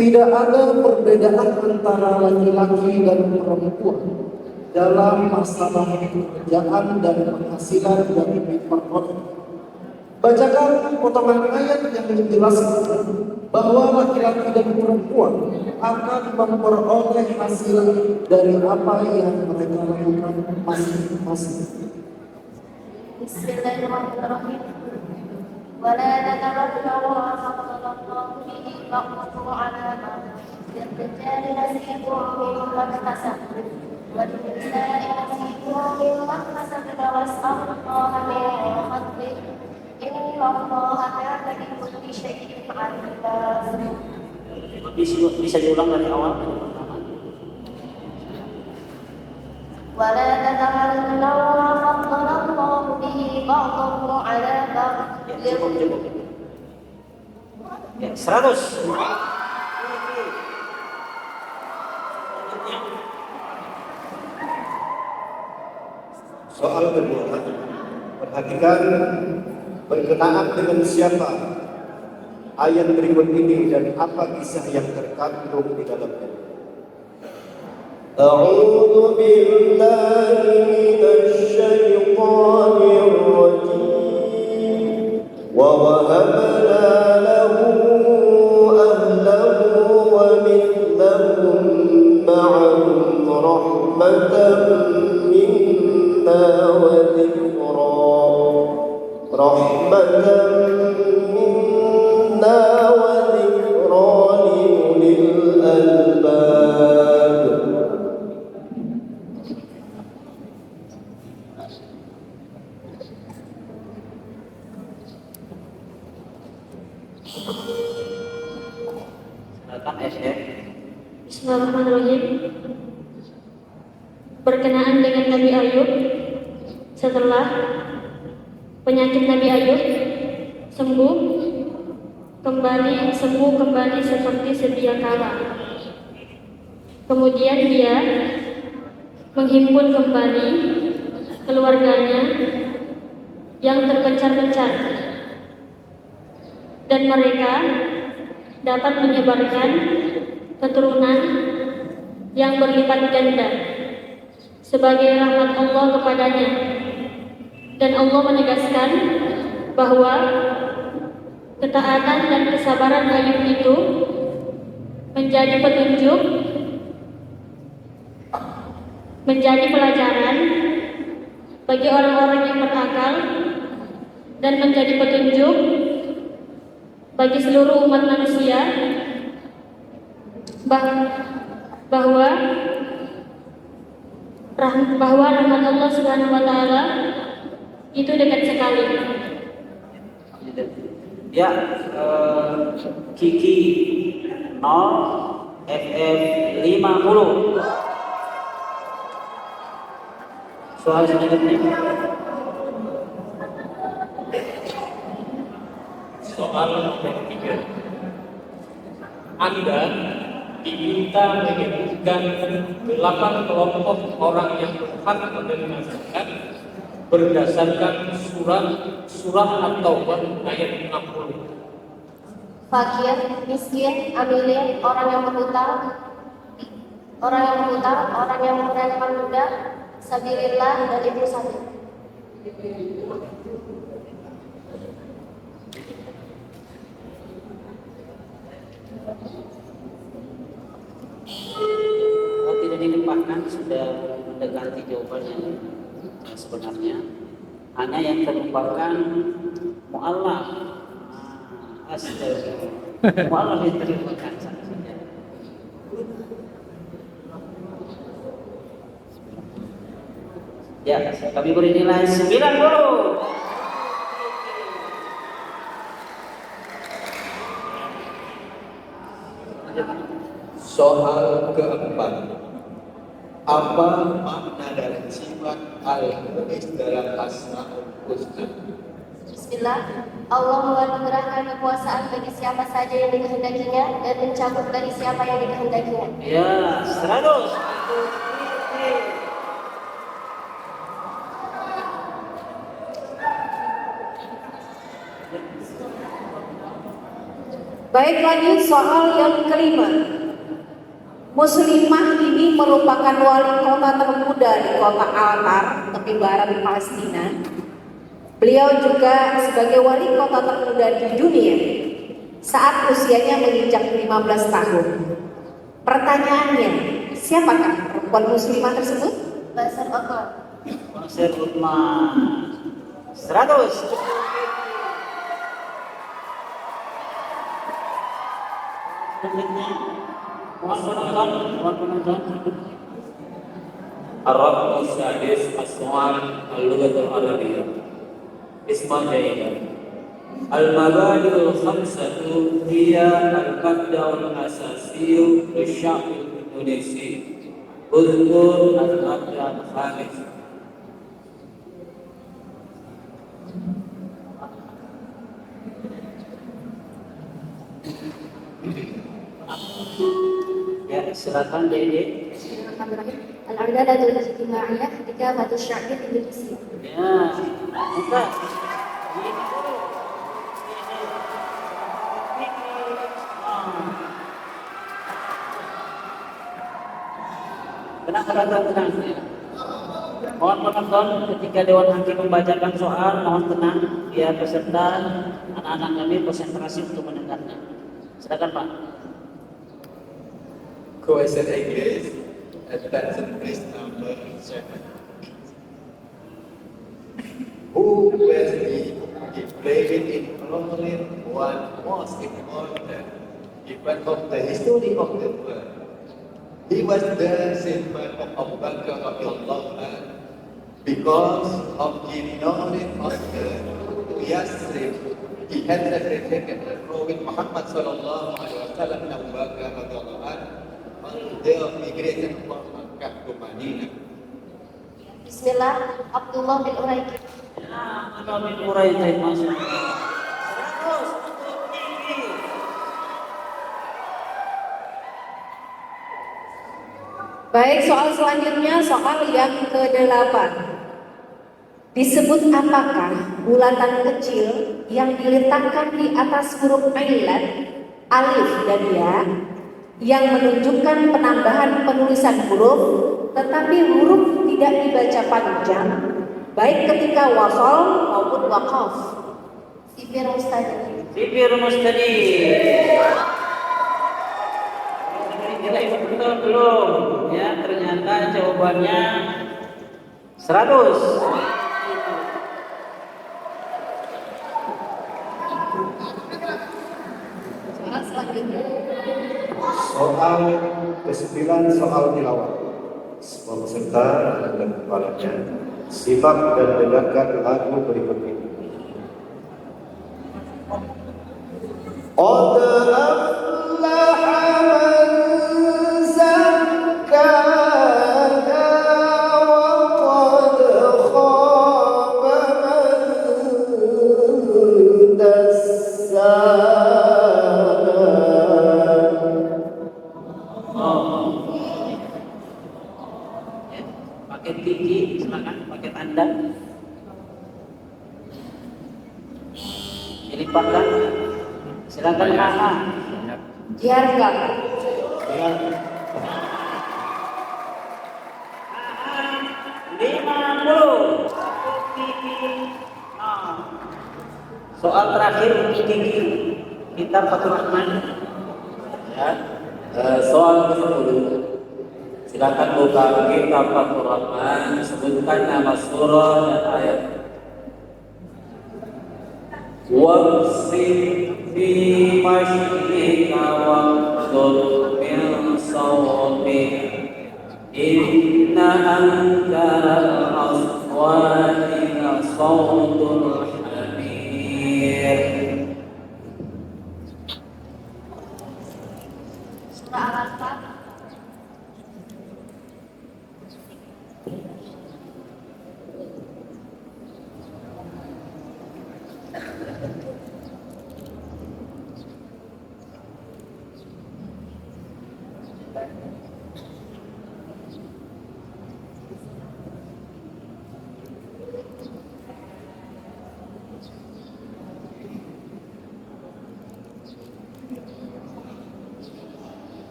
tidak ada perbedaan antara laki-laki dan perempuan dalam masalah pekerjaan dan penghasilan dari perempuan. Bacakan potongan ayat yang menjelaskan bahwa laki-laki dan perempuan akan memperoleh hasil dari apa yang mereka lakukan masing-masing. Bismillahirrahmanirrahim. Wala tatarabbaru sallallahu bihi waqtu ala ma lirrijali nasibun mimma kasab wa lin-nisa'i nasibun مما كسبت واسأل الله من فضله إن الله كان بكل شيء عليما. Bisa diulang dari awal? ولا تتمنوا ما فضل الله به بعضكم على بعض. Cukup. Ya, 100. Soal kedua, perhatikan berkenaan dengan siapa ayat berikut ini dan apa kisah yang terkandung di dalamnya. A'udzu billahi minasy syaithanir rajim. Wa wahabna lahu ahlahu wa mithlahum ma'ahum rahmatan minna wa dhikra. Rahmatan minna wa dhikra li ulil albab. Bismillahirrahmanirrahim. Berkenaan dengan Nabi Ayub, setelah penyakit Nabi Ayub sembuh kembali seperti sedia kala. Kemudian dia menghimpun kembali keluarganya yang terpencar-pencar, dan mereka dapat menyebarkan keturunan yang berlipat ganda sebagai rahmat Allah kepadanya. Dan Allah menegaskan bahwa ketaatan dan kesabaran Ayub itu menjadi petunjuk, menjadi pelajaran bagi orang-orang yang berakal, dan menjadi petunjuk bagi seluruh umat manusia bahwa rahmat Allah Subhanahu wa taala itu dekat sekali. Ya, Kiki 0 FF 50. Soal selanjutnya. Soal yang ketiga, Anda diminta menyebutkan 8 kelompok orang yang berhak menerima zakat berdasarkan surah At-Taubah ayat 60. Fakir, miskin, amilin, orang yang berhutang, orang yang menggunakan budak, sabilillah, dan ibu sabil. Oh, tidak dilimpahkan, sudah mendekati jawabannya. Sebenarnya hanya yang terlupakan mu'allaf. Astagfirullah. Mu'allaf yang terlupakan saja. Ya, kami beri nilai 90. Soal keempat, apa makna dari sifat Al-Mu'izz dalam Asmaul Husna? Bismillah. Allah menganugerahkan kekuasaan bagi siapa saja yang dikehendakinya dan mencabut dari siapa yang dikehendakinya. Ya, 100. Baik, lanjut soal yang kelima. Muslimah ini merupakan wali kota termuda di kota Al-Tar, tepi barat Palestina. Beliau juga sebagai wali kota termuda di dunia saat usianya menginjak 15 tahun. Pertanyaannya, siapakah perempuan muslimah tersebut? Basar Othman. Basar Othman. 100. Mohon penonton. الرقم السادس السؤال اللغة العربية. اسمع جيدا. المبادئ الخمسة هي المبدأ الأساسي للشعب الإندونيسي. اذكر المبدأ الخامس. Ya, silakan Dede. Bismillahirrahmanirrahim. Al-'adalatul ijtimaiyah ikafatu sya'bi Indonesia. Ya, buka. Tenang. Mohon penonton ketika Dewan Hakim membacakan soal, mohon tenang. Biar peserta anak-anak kami konsentrasi untuk mendengarnya. Silakan Pak. Question English, attention please, number 7. Who will be played in only one most important event of the history of the world? He was the servant of Abu Bakr radhiyallahu anhu because of the knowledge of the Yasrib. He had represented the Prophet Muhammad sallallahu alaihi wasallam and Abu Bakr radhiyallahu anhu on their migration from Makkah to Madinah. Bismillah, Abdullah bin Uraiki. Ya, Abdullah bin Uraiki, Masya Allah. 100 untuk tinggi. Baik, soal selanjutnya soal yang ke-8. Disebut apakah bulatan kecil yang diletakkan di atas huruf ailan, alif dan ya, yang menunjukkan penambahan penulisan huruf, tetapi huruf tidak dibaca panjang, baik ketika wasol maupun waqaf. Sifir Mustadi. Sifir Mustadi. Kita ikut betul belum? Ya, ternyata jawabannya 100. Soal selanjutnya. Soal ke-9, soal tilawah. Semua peserta dan kepalanya simak dan dengarkan lagu berikut ini. Qad aflaha man zakkaha wa qad khaba man dassaha. Paket tinggi, silakan paket Anda. Dilimpahkan. Silakan Mama. Diharga. 50. Soal terakhir untuk Kiki. Kitab Fathul Rahman. Ya. Soal ke-10. Silakan buka kitab Fathul Rahman, sebutkan nama surah dan ayat. Waqsid fi masyrika waqdud min sawtik inna ankara al-aswati la sawtul hamir. Surah Al-Anfal.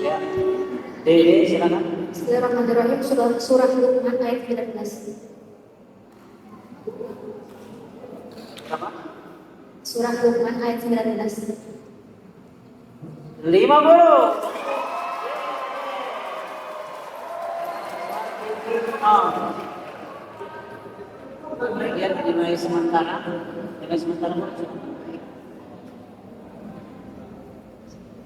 Ya. Dede, silakan. Bismillahirrahmanirrahim. Surah Luqman ayat 19. Apa? Surah Luqman ayat 19. 50. Lihat nilai sementara. Nilai sementara.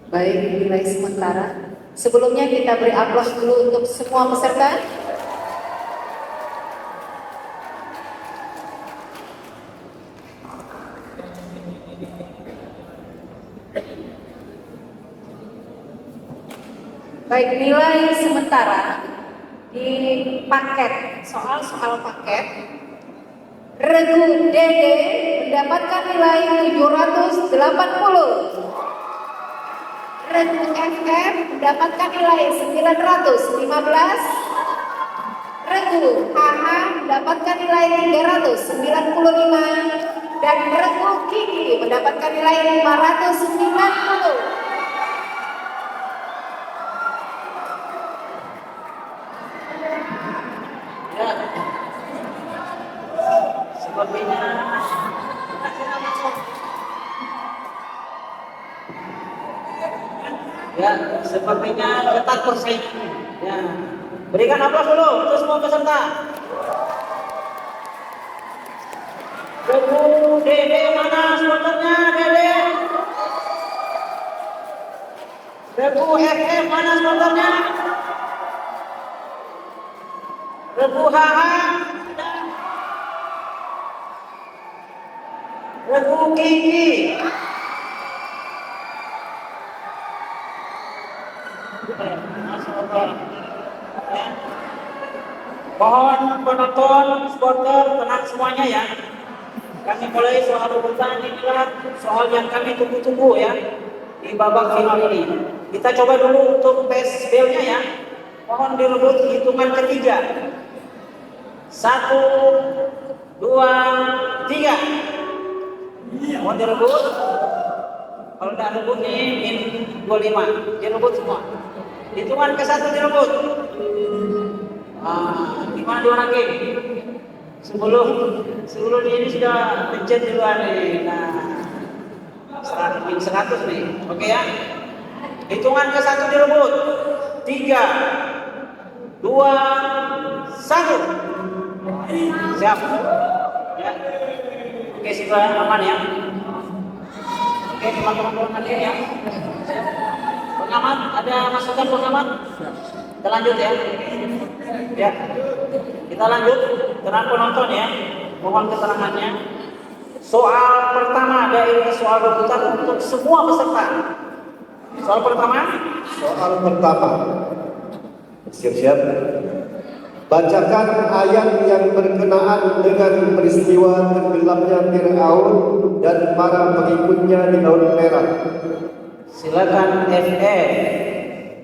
Baik, nilai sementara. Sebelumnya kita beri aplaus dulu untuk semua peserta. Baik, nilai sementara di paket, soal-soal paket, Regu Dede mendapatkan nilai 780. Regu FF mendapatkan nilai 915. Regu HH mendapatkan nilai 395. Dan Regu Kiki mendapatkan nilai 590. Sepertinya sepertinya ketat persaingan. Ya, berikan aplaus dulu untuk semua peserta. Regu Dede mana supporternya Dede? Regu FF mana supporternya? Regu HH? Regu Kiki? Mohon penonton, supporter tenang semuanya ya. Kami mulai soal urutan inilah soal yang kami tunggu-tunggu ya di babak final ini. Kita coba dulu untuk tes bellnya ya. Mohon direbut hitungan ketiga. 1, 2, 3. Mohon direbut. Kalau tidak rebut nih min 25. Direbut semua. Hitungan ke-1 direbut. Gimana diorangin? Sebelum ini sudah pencet duluan nih. Nah, 100 nih. Oke ya. Hitungan ke-1 direbut. 3, 2, 1. Siap. Ya. Oke, sudah aman ya. Oke, teman-teman nanti ya. Siap. Pengamat, ada masukan pengamat? Kita lanjut ya. Ya. Kita lanjut. Tenang penonton ya. Mohon keterangannya. Soal pertama dari soal rebutan untuk semua peserta. Soal pertama. Siap-siap. Bacakan ayat yang berkenaan dengan peristiwa tenggelamnya Fir'aun dan para pengikutnya di Laut Merah. Silakan FF.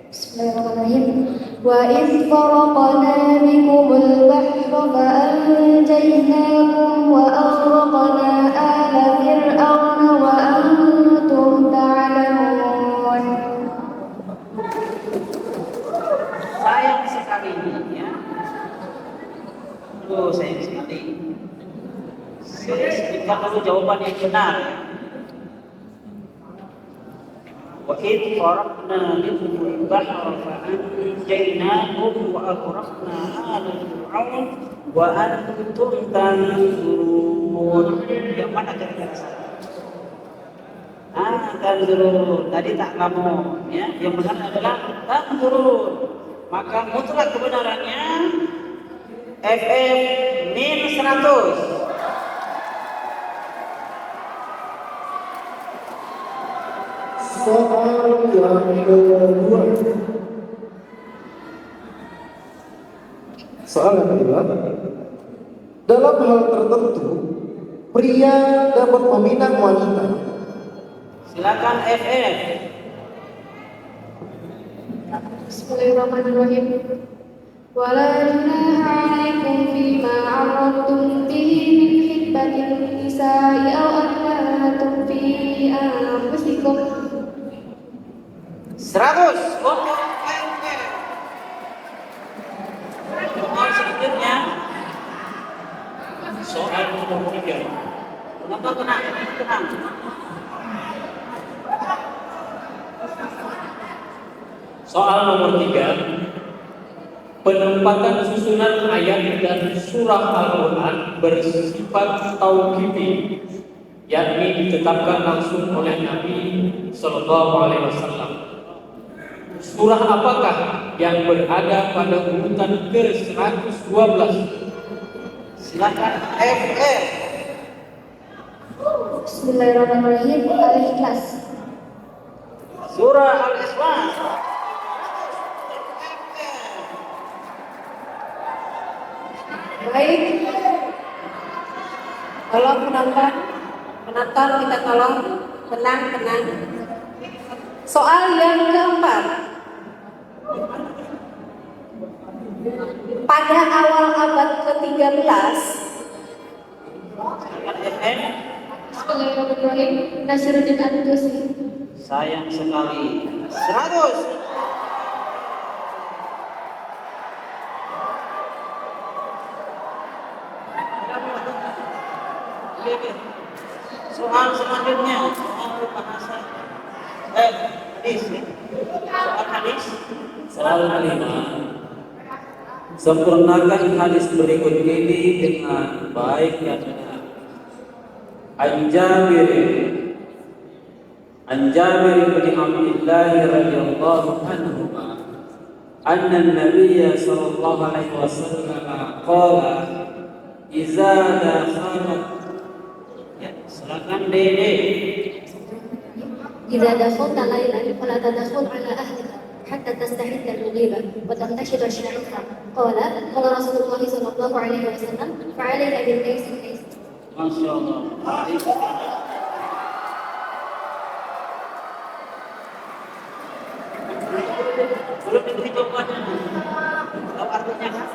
Bismillahirrahmanirrahim. Wa idh faraqna bikumul bahra fa anjaynakum wa aghraqna ala fir'auna wa antum ta'lamun. Sayang sekali ya. Sayang sekali. Saya sebutkan dulu jawaban yang benar. Wa idh faraqna bikumul bahra fa anjaynakum wa aghraqna ala fir'aun wa antum tanzurun. Yang mana kira-kira salah? Tanzurun. Tadi tak lamun ya. Yang benar adalah tanzurun. Maka mutlak kebenarannya FF min 100. Soal yang kedua. Dalam hal tertentu, pria dapat meminang wanita. Silakan FF. Bismillahirrahmanirrahim. Wala junaha 'alaikum fima 'aradtum bihi min khitbatin nisa'i aw akhadtum fi anfusikum. 100 untuk FF. Soal selanjutnya. Soal nomor 3. Kenapa tenang? Soal nomor 3. penempatan susunan ayat dan surah Al-Quran bersifat tauqifi, yakni ditetapkan langsung oleh Nabi Shallallahu Alaihi Wasallam. Surah apakah yang berada pada urutan ke-112? Silakan FF. Bismillahirrahmanirrahim. Al-Ikhlas. Surah Al-Ikhlas. Baik. Tolong penonton kita tolong tenang. Soal yang keempat. Pada awal abad ke-13, Bismillahirrahmanirrahim. Nasiruddin At-Tusi. Sayang sekali. 100. Oke. Soal selanjutnya, soal bahasa hadis. Soal hadis. Soal kelima, sempurnakan hadis berikut ini dengan baik dan benar. An Jabir bin Abdullah radhiyallahu anhu anna an-nabiy sallallahu alaihi wasallam qala idza dakhalat, Ya, silakan Dede. إذا دخلت ليلا فلا تدخل على أهلك حتى تستحد المغيبة وتنتشر الشعثة. قال رسول الله صلى الله عليه وسلم فعليك بالقيس القيس. Masya Allah. Belum diberi jawabannya. Tahu artinya kan?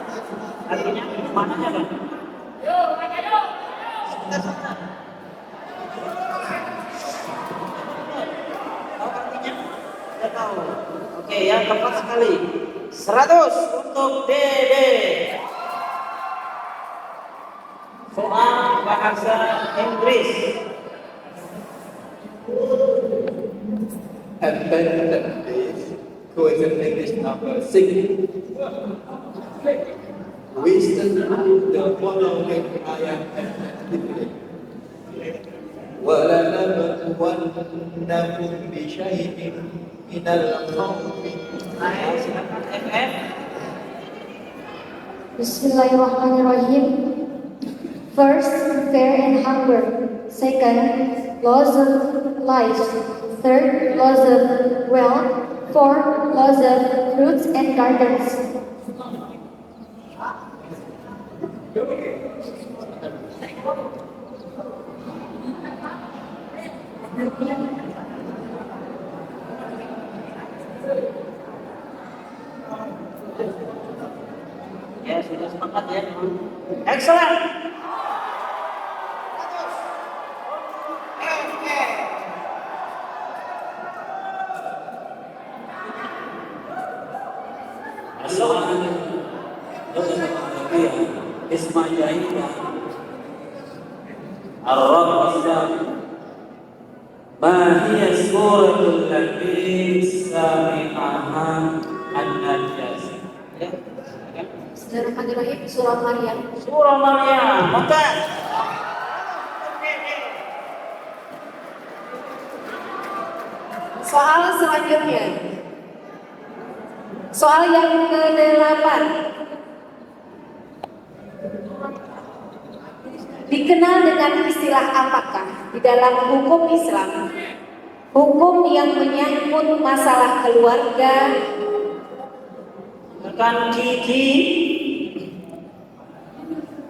Artinya mananya kan? Sebentar. Tahu artinya? Tidak tahu. Oke, yang tepat sekali. 100 untuk Dede. Soal bahasa Inggris. Abandoned is question English number 6. Listen to the following ayat attentively. وَلَنَبْلُوَنَّكُمْ بِشَيْءٍ مِنَ الْخَوْفِ. Silakan FF. Bismillahirrahmanirrahim. First, fear and hunger. Second, loss of life. Third, loss of wealth. Fourth, loss of fruits and gardens. Ya, sudah sepakat ya. Excellent. Ismailiyah Ar-Rabbah Ma hiya suratul lati sami'aha an-najas. Bismillahirrahmanirrahim. Surah Maryam. Surah Maryam. Mungkin. soal selanjutnya. Soal yang ke-8. Dikenal dengan istilah apakah di dalam hukum Islam? Hukum yang menyangkut masalah keluarga, Rekan Kiki.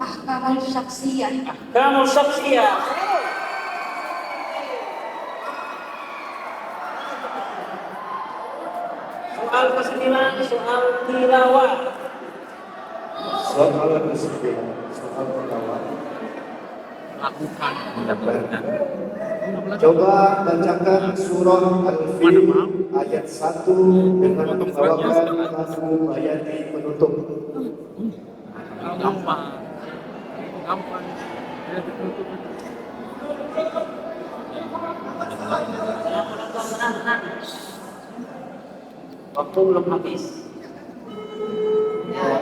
Ahkamul Syakhsiyah. Kamu Syakhsiyah. Soal ke-9, soal tilawah. Soal ke-9, soal tilawah. Coba bacakan surah Al-Fil ayat 1 dengan membawakan lagu bayati penutup. Gampang. Waktu belum habis. Ya.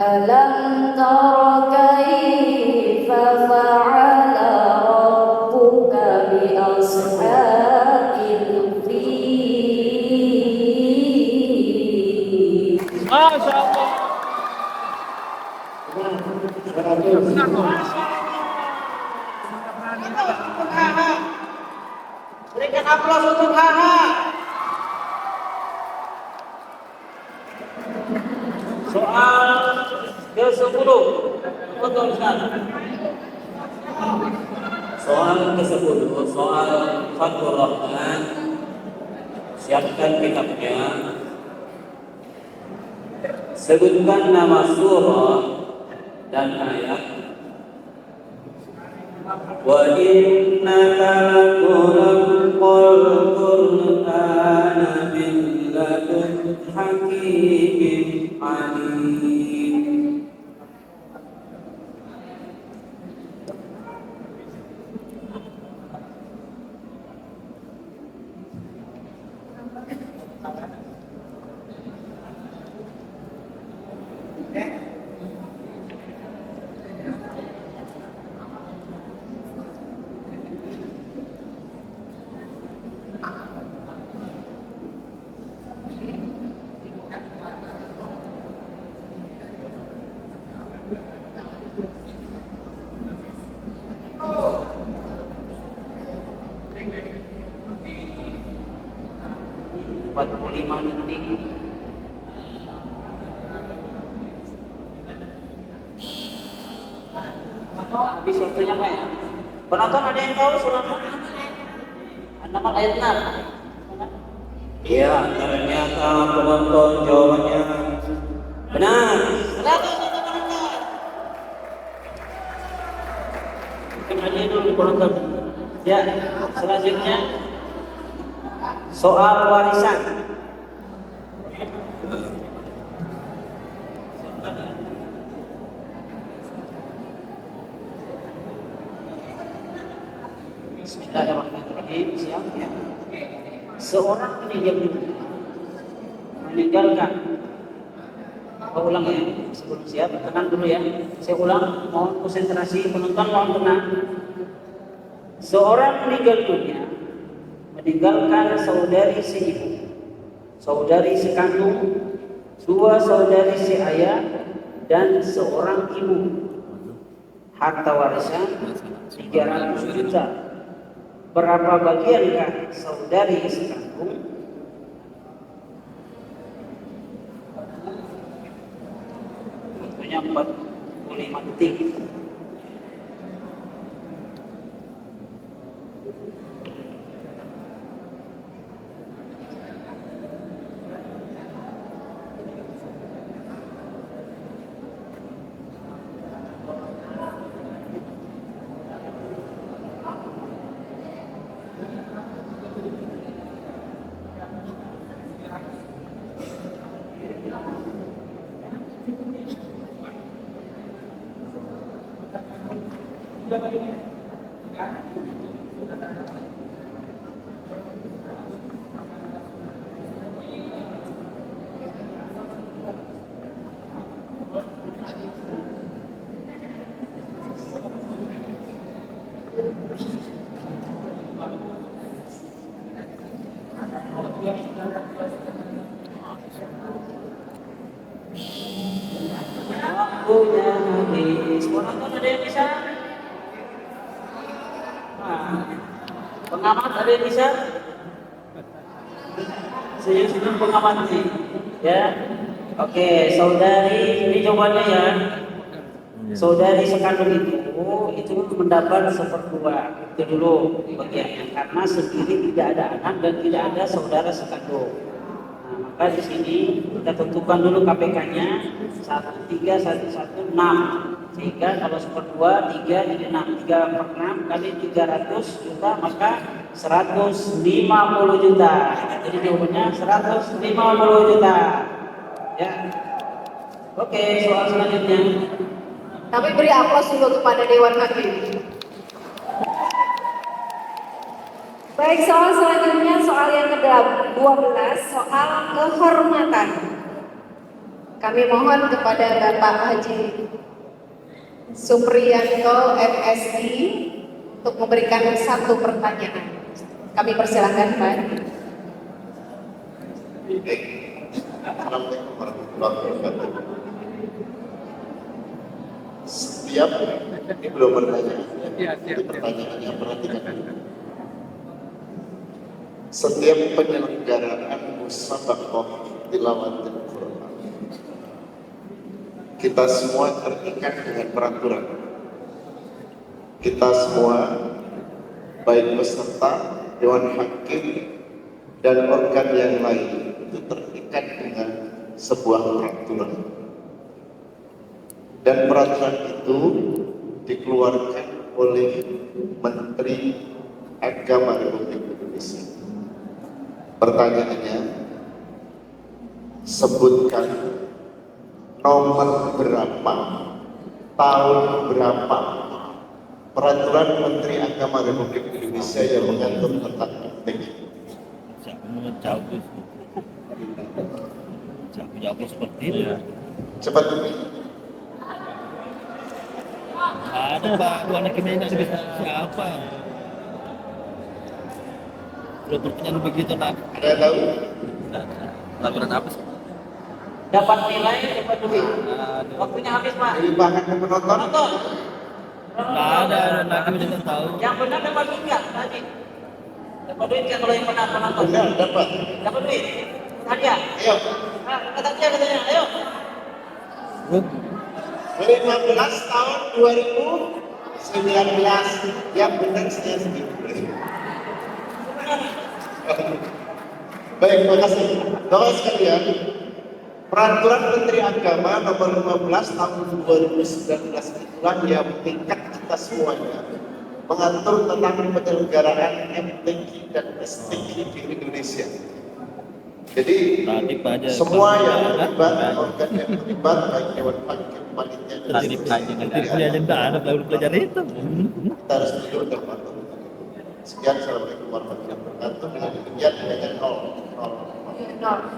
Alam tara kaifa fa'ala rabbuka bi ashabil fil. Masya Allah. Berikan aplaus untuk Haha. Soal ke-10. Betul Ustaz. Soal ke-10, soal Fathur Rahman. Siapkan kitabnya. Sebutkan nama surah dan ayat. Wa innaka lakhuluqul Qur'ana min ladun hakimin alim. Habis waktunya Pak ya? Penonton ada yang tahu surat An-Naml ayat 6? Ya, ternyata penonton jawabannya benar. Silakan penonton. Mungkin aja dulu penonton. Ya, selanjutnya soal warisan. Bismillahirrahmanirrahim. Siap ya. Seorang meninggalkan. Saya ulang ya, sebelum siap, tenang dulu ya. Saya ulang, mohon konsentrasi penonton, mohon tenang. Seorang meninggal dunia, meninggalkan saudari seibu, saudari sekandung, dua saudari seayah, dan seorang ibu. Harta warisan 300 juta. Berapa bagiankah saudari sekandung? Waktunya 45 detik. Waktunya habis. Penonton ada yang bisa? Nah, pengamat ada yang bisa? Senyum-senyum pengamat nih, ya. Oke, saudari, ini jawabannya ya. Saudari sekandung itu mendapat 1/2. Itu dulu bagiannya, karena sendiri tidak ada anak dan tidak ada saudara sekandung. Nah, maka di sini kita tentukan dulu KPK-nya 1, 3, 1, 1, 6. Sehingga kalau 1/2, 3 jadi 6. 3/6 kali 300 juta, maka 150 juta. Jadi jawabannya 150 juta. Ya. Oke, soal selanjutnya. Kami beri aplaus dulu kepada Dewan Hakim. Baik, soal selanjutnya, soal yang ke-12, soal kehormatan. Kami mohon kepada Bapak Haji Supriyanto MSI untuk memberikan satu pertanyaan. Kami persilahkan, Pak. Assalamualaikum warahmatullahi wabarakatuh. Setiap ini belum pertanyaan, ini pertanyaannya perhatikan. Setiap penyelenggaraan musabaqah tilawatil Quran, kita semua terikat dengan peraturan. Kita semua, baik peserta, dewan hakim, dan organ yang lain, itu terikat dengan sebuah peraturan. Dan peraturan itu dikeluarkan oleh Menteri Agama Republik Indonesia. Pertanyaannya, sebutkan nomor berapa, tahun berapa peraturan Menteri Agama Republik Indonesia yang mengatur tentang MTQ. Siapa mau jawab itu? Siapa jawab seperti itu? Cepat. Ada Pak, dua anak ini nggak bisa siapa? Udah pertanyaan begitu nak. Ada yang tahu? Laporan apa sih? Dapat nilai, dapat duit. Waktunya habis, Pak. Dilimpahkan ke penonton. Penonton. Nggak ada anak ini tidak tahu. Yang benar dapat duit nggak tadi? Dapat duit nggak kalau yang benar penonton? Benar, dapat. Dapat duit. Hadiah. Ayo. Nah, kata dia katanya, ayo. 15 tahun 2019 yang benar saya sedikit. Baik, terima kasih. Bapak sekalian, peraturan Menteri Agama nomor 15 tahun 2019 itulah yang mengikat kita semuanya, mengatur tentang penyelenggaraan MTQ dan STQ di Indonesia. Jadi semua yang terlibat, organ yang terlibat, baik dewan hakim, panitia, dan belajar itu. kita harus jujur dan patuh. Sekian, assalamualaikum warahmatullahi wabarakatuh. Dengan demikian nilainya 0.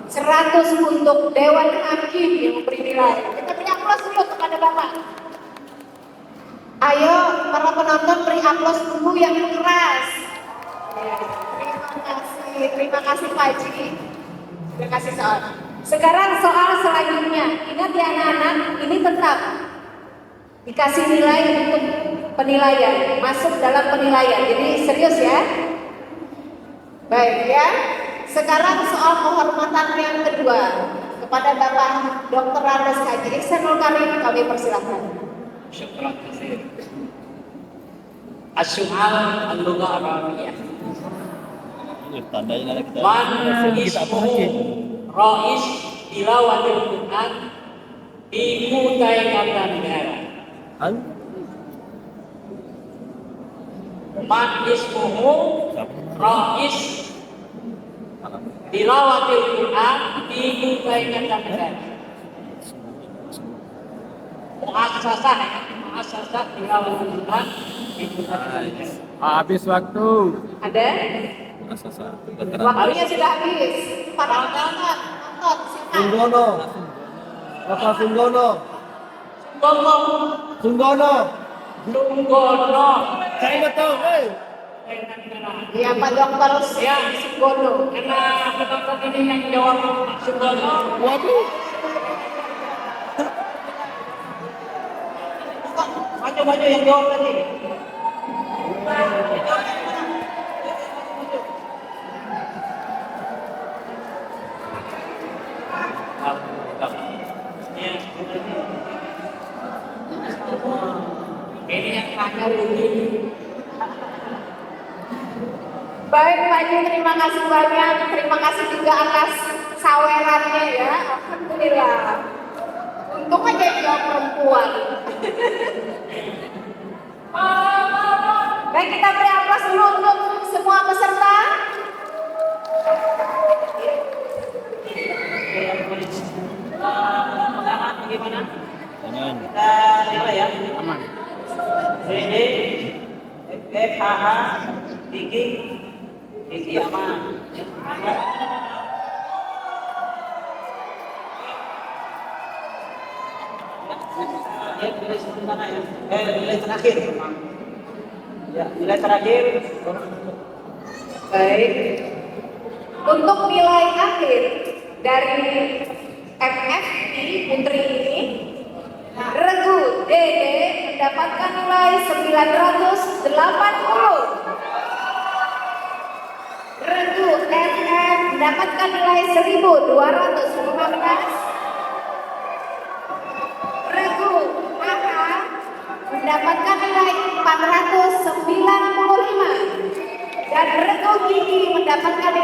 100 untuk Dewan Hakim yang memberi nilai. Kita beri aplaus dulu kepada Bapak. Ayo para penonton beri aplaus dulu yang keras. Ya, terima kasih Pak Haji. Terima kasih soal. Sekarang soal selanjutnya. Ingat ya anak-anak, ini tetap dikasih nilai untuk penilaian, masuk dalam penilaian. Jadi serius ya. Baik ya. Sekarang soal kehormatan yang kedua kepada Bapak Dr. Andes Haji Ihsanul Karim, kami persilahkan. Syukran kasih. As-su'al al-lughah al-arabiyah. Tandanya kita. Man ismuhu Rais tilawatil Quran di Kutai Kartanegara. Man ismuhu Rais tilawatil Quran di Kutai Kartanegara. Muassasah tilawatil Quran di Kutai Kartanegara. Habis waktu. Ada? Waktunya sudah habis. Para penonton, silakan. Sunggono. Bapak Sunggono. Sunggono. Sunggono. Saya betul, Ya Pak Dokter Sunggono. Karena penonton ini yang jawab Sunggono. Waduh. Maju yang jawab tadi. Ini yang tanya Rudy. Baik Pak Haji, terima kasih banyak. Terima kasih juga atas sawerannya ya. Alhamdulillah. Untung aja dia perempuan. Baik, kita beri aplaus dulu untuk semua peserta. Bagaimana? Aman. Kita nilai ya. Aman. CD, FHH, Diki aman. nilai sementara ya. Nilai terakhir. Ya, nilai terakhir. Baik. Untuk nilai akhir dari FFI Putri ini, Regu Dede mendapatkan nilai 980. Regu FF mendapatkan nilai 1215. Regu AH mendapatkan nilai 495. Dan Regu Gigi mendapatkan nilai